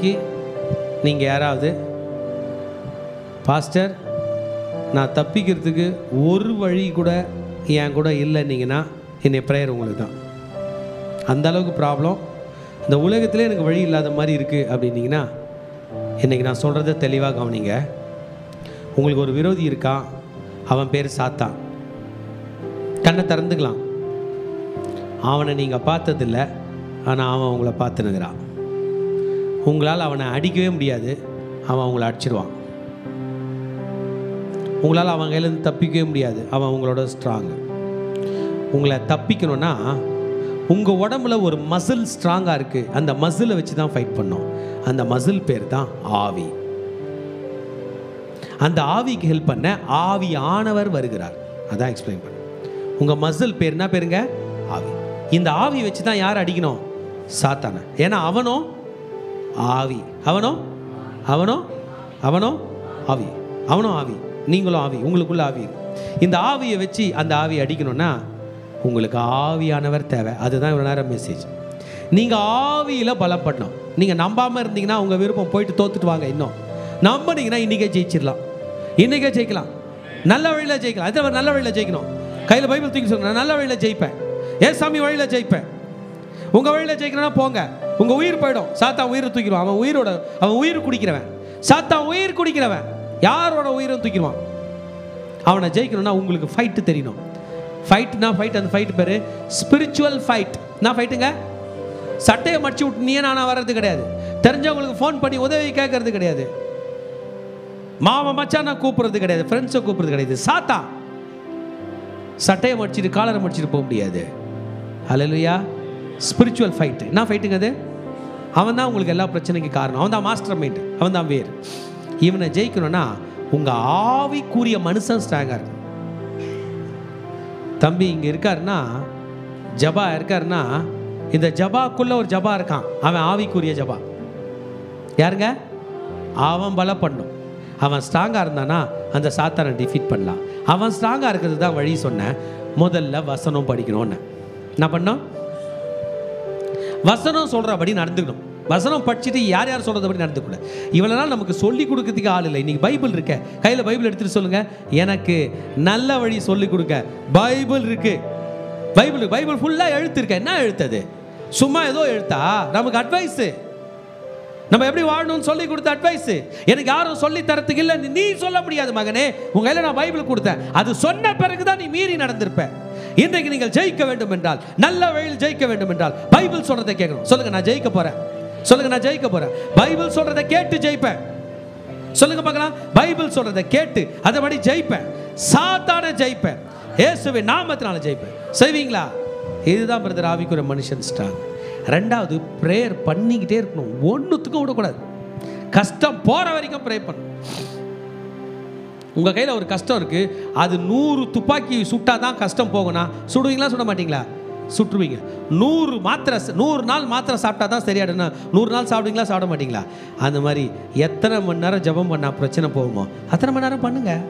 இன்னைக்கு நீங்கள் யாராவது பாஸ்டர் நான் தப்பிக்கிறதுக்கு ஒரு வழி கூட என் கூட இல்லைன்னீங்கன்னா என்னை ப்ரேயர் உங்களுக்கு தான். அந்த அளவுக்கு ப்ராப்ளம், இந்த உலகத்திலே எனக்கு வழி இல்லாத மாதிரி இருக்குது அப்படின்னீங்கன்னா இன்றைக்கி நான் சொல்கிறத தெளிவாக கவனிங்க. உங்களுக்கு ஒரு விரோதி இருக்கான், அவன் பேர் சாத்தான். கண்ணை திறந்துக்கலாம். அவனை நீங்கள் பார்த்ததில்லை, ஆனால் அவன் உங்களை பார்த்துனுங்கிறான். உங்களால் அவனை அடிக்கவே முடியாது, அவன் உங்களை அடிச்சிடுவான். உங்களால் அவன் கையிலேருந்து தப்பிக்கவே முடியாது, அவன் உங்களோட ஸ்ட்ராங்கு. உங்களை தப்பிக்கணும்னா உங்கள் உடம்புல ஒரு மசில் ஸ்ட்ராங்காக இருக்குது, அந்த மசிலை வச்சு தான் ஃபைட் பண்ணோம். அந்த மசில் பேர் தான் ஆவி. அந்த ஆவிக்கு ஹெல்ப் பண்ண ஆவியானவர் வருகிறார். அதான் எக்ஸ்பிளைன் பண்ண. உங்கள் மசில் பேர் என்ன பேருங்க? ஆவி. இந்த ஆவி வச்சு தான் யார் அடிக்கணும்? சாத்தான. ஏன்னா அவனோ ஆவி, அவனோ ஆவி, அவனோ ஆவி, நீங்களும் ஆவி, உங்களுக்குள்ள ஆவி. இந்த ஆவியை வச்சு அந்த ஆவியை அடிக்கணும்னா உங்களுக்கு ஆவியானவர் தேவை. அதுதான் இவ்வளோ நேரம் மெசேஜ். நீங்கள் ஆவியில் பலப்படணும். நீங்கள் நம்பாமல் இருந்தீங்கன்னா உங்கள் விருப்பம், போயிட்டு தோத்துட்டு வாங்க. இன்னும் நம்பினீங்கன்னா இன்றைக்கே ஜெயிச்சிடலாம், இன்றைக்கே ஜெயிக்கலாம், நல்ல வழியில் ஜெயிக்கலாம். அதே மாதிரி நல்ல வழியில் ஜெயிக்கணும். கையில் பைபிள் தூக்கி சொல்லுங்க, நான் நல்ல வழியில் ஜெயிப்பேன், ஏசாமி வழியில் ஜெயிப்பேன். உங்கள் வழியில் ஜெயிக்கணும்னா போங்க, உங்கள் உயிர் போயிடும். சாத்தான் உயிரை தூக்கிடுவான். அவன் உயிர் குடிக்கிறவன். சாத்தான் உயிர் குடிக்கிறவன் யாரோட உயிரும் தூக்கிடுவான். அவனை ஜெயிக்கணும்னா உங்களுக்கு ஃபைட்டு தெரியணும். ஃபைட்னா ஃபைட், அந்த ஃபைட் பேர் ஸ்பிரிச்சுவல் ஃபைட். நான் ஃபைட்டுங்க சட்டையை மடிச்சு விட்டு நீயே நானா வர்றது கிடையாது. தெரிஞ்சவங்களுக்கு ஃபோன் பண்ணி உதவி கேட்கறது கிடையாது. மாமா மச்சான் நான் கூப்பிட்றது கிடையாது, ஃப்ரெண்ட்ஸை கூப்பிட்றது கிடையாது. சாத்தா சட்டையை மடிச்சிட்டு காலரை மடிச்சிட்டு போக முடியாது. ஹல்லேலூயா. Spiritual fight. என்ன ஃபைட்டுங்க அது? அவன் தான் உங்களுக்கு எல்லா பிரச்சனைக்கு காரணம். அவன் தான் மாஸ்டர் மைண்ட், அவன் தான் வேறு. இவனை ஜெயிக்கணும்னா உங்கள் ஆவிக்குரிய மனுஷன் ஸ்ட்ராங்காக இருக்கும். தம்பி இங்கே இருக்காருன்னா, ஜபா இருக்காருன்னா, இந்த ஜபாக்குள்ளே ஒரு ஜபா இருக்கான், அவன் ஆவிக்குரிய ஜபா. யாருங்க? அவன் பலப்படணும். அவன் ஸ்ட்ராங்காக இருந்தானா அந்த சாத்தானை டிஃபீட் பண்ணலாம். அவன் ஸ்ட்ராங்காக இருக்கிறது தான் வழி சொன்னேன். முதல்ல வசனம் படிக்கணும்னு என்ன பண்ணோம்? வசனம் சொல்கிறபடி நடந்துக்கணும். வசனம் படிச்சுட்டு யார் யார் சொல்கிறபடி நடந்துக்கூடாது. இவ்வளோ நாள் நமக்கு சொல்லி கொடுக்கறதுக்கு ஆள் இல்லை. இன்றைக்கி பைபிள் இருக்க, கையில் பைபிள் எடுத்துகிட்டு சொல்லுங்கள், எனக்கு நல்ல வழி சொல்லி கொடுக்க பைபிள் இருக்குது. பைபிள் ஃபுல்லாக எழுத்து இருக்க. என்ன எழுத்தது? சும்மா ஏதோ எழுத்தா? நமக்கு அட்வைஸு, நம்ம எப்படி வாழணும்னு சொல்லி கொடுத்த அட்வைஸு. எனக்கு யாரும் சொல்லி தரத்துக்கு இல்லை. நீ சொல்ல முடியாது மகனே, உங்கள் கையில் நான் பைபிள் கொடுத்தேன். அது சொன்ன பிறகு தான் நீ மீறி நடந்திருப்ப. இன்றைக்கு நீங்கள் ஜெயிக்க வேண்டும் என்றால், நல்ல வழியில் ஜெயிக்க வேண்டும் என்றால் பைபிள் சொல்கிறத கேட்கணும். சொல்லுங்கள், நான் ஜெயிக்க போகிறேன். சொல்லுங்கள், நான் ஜெயிக்க போகிறேன். பைபிள் சொல்கிறத கேட்டு ஜெயிப்பேன். சொல்லுங்க பார்க்கலாம். பைபிள் சொல்கிறத கேட்டு அதபடி ஜெயிப்பேன். சாத்தான ஜெயிப்பேன். இயேசுவின் நாமத்தினால ஜெயிப்பேன். செய்வீங்களா? இதுதான் பிரதர் ஆவிக்குரிய மனுஷன் ஸ்ட்ராங். ரெண்டாவது, ப்ரேயர் பண்ணிக்கிட்டே இருக்கணும். ஒன்றுத்துக்கும் விடக்கூடாது. கஷ்டம் போகிற வரைக்கும் ப்ரே பண்ணணும். உங்கள் கையில் ஒரு கஷ்டம் இருக்குது, அது 100 துப்பாக்கி சுட்டால் தான் கஷ்டம் போகும்னா சுடுவீங்களா சுட மாட்டிங்களா? சுட்டுருவீங்க. 100 நாள் மாத்திரை சாப்பிட்டா தான் சரியாடுனா 100 நாள் சாப்பிடுவீங்களா சாப்பிட மாட்டிங்களா? அந்த மாதிரி எத்தனை மணி நேரம் ஜபம் பண்ணால் பிரச்சனை போகுமோ அத்தனை மணி நேரம் பண்ணுங்கள்.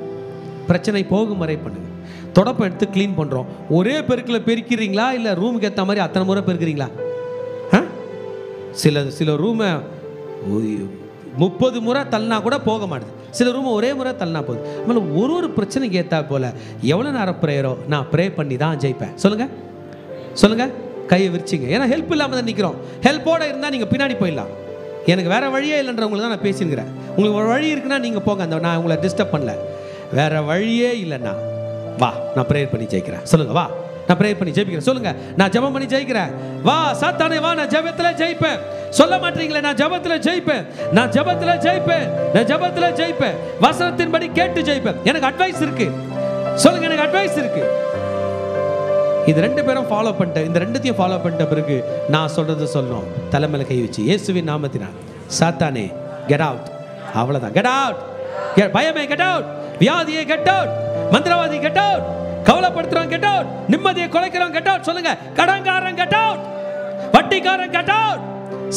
பிரச்சனை போகும் வரை பண்ணுங்கள். தொடப்பம் எடுத்து க்ளீன் பண்ணுறோம். ஒரே பெருக்கில் பெருக்கிறீங்களா இல்லை ரூமுக்கு ஏற்ற மாதிரி அத்தனை முறை பெருக்கிறீங்களா? சில ரூமை 30 முறை தள்ளினா கூட போக மாட்டுது. சில ரூமை ஒரே முறை தள்ளினா போகுது. அதனால ஒரு பிரச்சனைக்கு ஏற்றா போல் எவ்வளோ நேரம் ப்ரேயரோ நான் ப்ரே பண்ணி தான் ஜெயிப்பேன். சொல்லுங்கள், கையை விரிச்சிங்க. ஏன்னா ஹெல்ப் இல்லாமல் தான் நிற்கிறோம். ஹெல்ப்போடு இருந்தால் நீங்கள் பின்னாடி போயிடலாம். எனக்கு வேறு வழியே இல்லைன்றவங்களுக்கு தான் நான் பேசியிருக்கிறேன். உங்களுக்கு ஒரு வழி இருக்குன்னா நீங்கள் போங்க, அந்த நான் உங்களை டிஸ்டர்ப் பண்ணல. வேறு வழியே இல்லைண்ணா வா, நான் ப்ரேயர் பண்ணி ஜெயிக்கிறேன். சொல்லுங்கள், வா நான் ப்ரேயர் பண்ணி ஜெயிக்கிறேன். சொல்லுங்கள், நான் ஜெபம் பண்ணி ஜெயிக்கிறேன். வா சாத்தானே வா, நான் ஜெபத்தில் ஜெயிப்பேன். சொல்ல மாட்டீங்களே, நான் ஜெபத்தில் ஜெயிப்பேன், நான் ஜெபத்தில் ஜெயிப்பேன், நான் ஜெபத்தில் ஜெயிப்பேன். வசனத்தின்படி கேட்டு ஜெயிப்பேன். எனக்கு அட்வைஸ் இருக்கு. சொல்லுங்க, எனக்கு அட்வைஸ் இருக்கு. இது 2 பேரும் ஃபாலோ பண்ணிட்டேன். இந்த 2த்தையும் ஃபாலோ பண்ணிட்ட பிறகு நான் சொல்றது சொல்லணும். தலைமையில கை வச்சு இயேசுவின் நாமத்தினால் சாத்தானே கெட் அவுட். அவ்வளவுதான். Get out. பயமே கெட் அவுட். வியாதியே கெட் அவுட். மந்திரவாதி கெட் அவுட். கவலைப்படுத்துறவன் கெட் அவுட். நிம்மதியை குலைக்கிறவன் கெட் அவுட். சொல்லுங்க, கடன்காரன் கெட் அவுட். வட்டிக்காரன் கெட் அவுட்.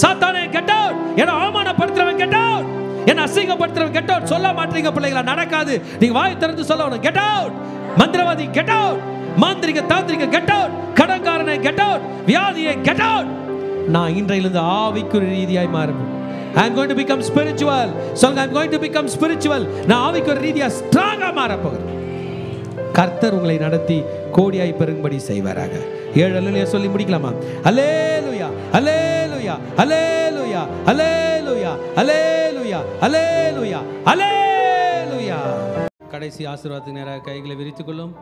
சாத்தானே கெட் அவுட். என்ன அவமானப்படுத்துறவன் கெட் அவுட். என்ன அசிங்கப்படுத்துறவன் கெட் அவுட். சொல்ல மாட்டீங்க பிள்ளைகளா, நடக்காது. நீங்க வாய் திறந்து சொல்லணும், கெட் அவுட். மந்திரவாதி கெட் அவுட். மாந்திரிக தாந்திரிக கெட் அவுட். கடன்காரனை கெட் அவுட். வியாதியை கெட் அவுட். நான் இன்றையிலிருந்து ஆவிக்குரிய ரீதியாய் மாறுவேன். I am going to become spiritual. சொல்லுங்க, I am going to become spiritual. நான் ஆவிக்கு ரீதியா ஸ்ட்ராங்கா மாற போகிறேன். கர்த்தர் உங்களை நடத்தி கோடியாய் பெருகும்படி செய்வாராக. 7 அல்லேலூயா சொல்லி முடிக்கலாமா? அல்லேலூயா, அல்லேலூயா, அல்லேலூயா, அல்லேலூயா, அல்லேலூயா, அல்லேலூயா, அல்லேலூயா. கடைசி ஆசீர்வாதத்துக்கு நேராக கைகளை விரித்துக் கொள்ளும்.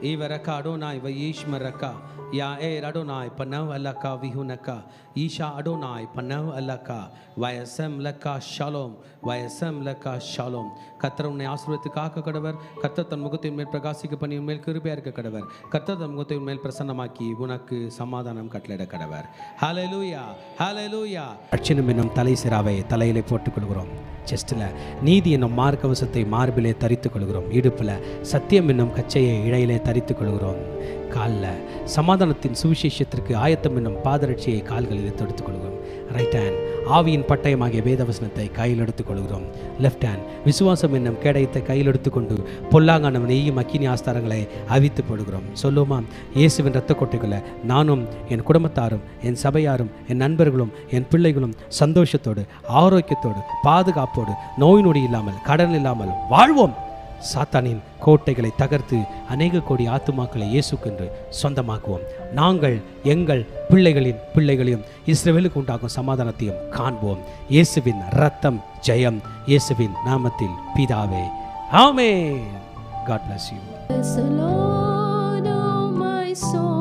ஈவரக்கா அடோனாய் வயீஷ்மரக்கா யா ஏர் அடோனாய் பனவ் அல்லக்கா விஹுனக்கா ஈஷா அடோனாய் பனவ் அல்லக்கா வயசம் லக்கா ஷாலோம், வயசம் லக்கா ஷாலோம். கர்த்தர் உன்னை ஆசீர்வதித்து காக்க கடவர். கர்த்தர் தன் முகத்தின் மேல் பிரகாசிக்க பண்ணி உன்மேல் கிருபையா இருக்க கடவர். கர்த்தர் தன் முகத்தின் மேல் பிரசன்னமாக்கி உனக்கு சமாதானம் கட்டளையிட கடவர். ஹல்லேலூயா, ஹல்லேலூயா. அட்சணம் என்னும் தலை சிராவை தலையிலே போட்டுக் கொள்கிறோம். செஸ்டில் நீதி என்னும் மார்க்கவசத்தை மார்பிலே தரித்துக் கொள்கிறோம். இடுப்பில் சத்தியம் என்னும் கச்சையை இழையிலே தரித்துக் கொள்கிறோம். காலில் சமாதானத்தின் சுவிசேஷத்திற்கு ஆயத்தம் என்னும் பாதரட்சியை கால்களில் தொடுத்துக் கொள்கிறோம். ரைட் ஹேண்ட் ஆவியின் பட்டயமாகிய வேதவசனத்தை கையில் எடுத்துக் கொள்கிறோம். லெஃப்ட் ஹேண்ட் விசுவாசம் என்னும் கேடயத்தை கையில் எடுத்துக்கொண்டு பொல்லாங்கான நெய்யும் அக்கினி ஆஸ்தாரங்களை அவித்து போடுகிறோம். சொல்லுமா, இயேசுவின் இரத்த கொட்டைகளை நானும் என் குடும்பத்தாரும் என் சபையாரும் என் நண்பர்களும் என் பிள்ளைகளும் சந்தோஷத்தோடு ஆரோக்கியத்தோடு பாதுகாப்போடு நோய் நொடி இல்லாமல் கடன் இல்லாமல் வாழ்வோம். சாத்தானின் கோட்டைகளை தகர்த்து அநேக கோடி ஆத்துமாக்களை இயேசுக்கென்று சொந்தமாக்குவோம். நாங்கள் எங்கள் பிள்ளைகளின் பிள்ளைகளையும் இஸ்ரவேலுக்கு உண்டாகும் சமாதானத்தையும் காண்போம். இயேசுவின் இரத்தம் ஜெயம். இயேசுவின் நாமத்தில் பிதாவே, ஆமென். God bless you. Bless the Lord, oh my soul.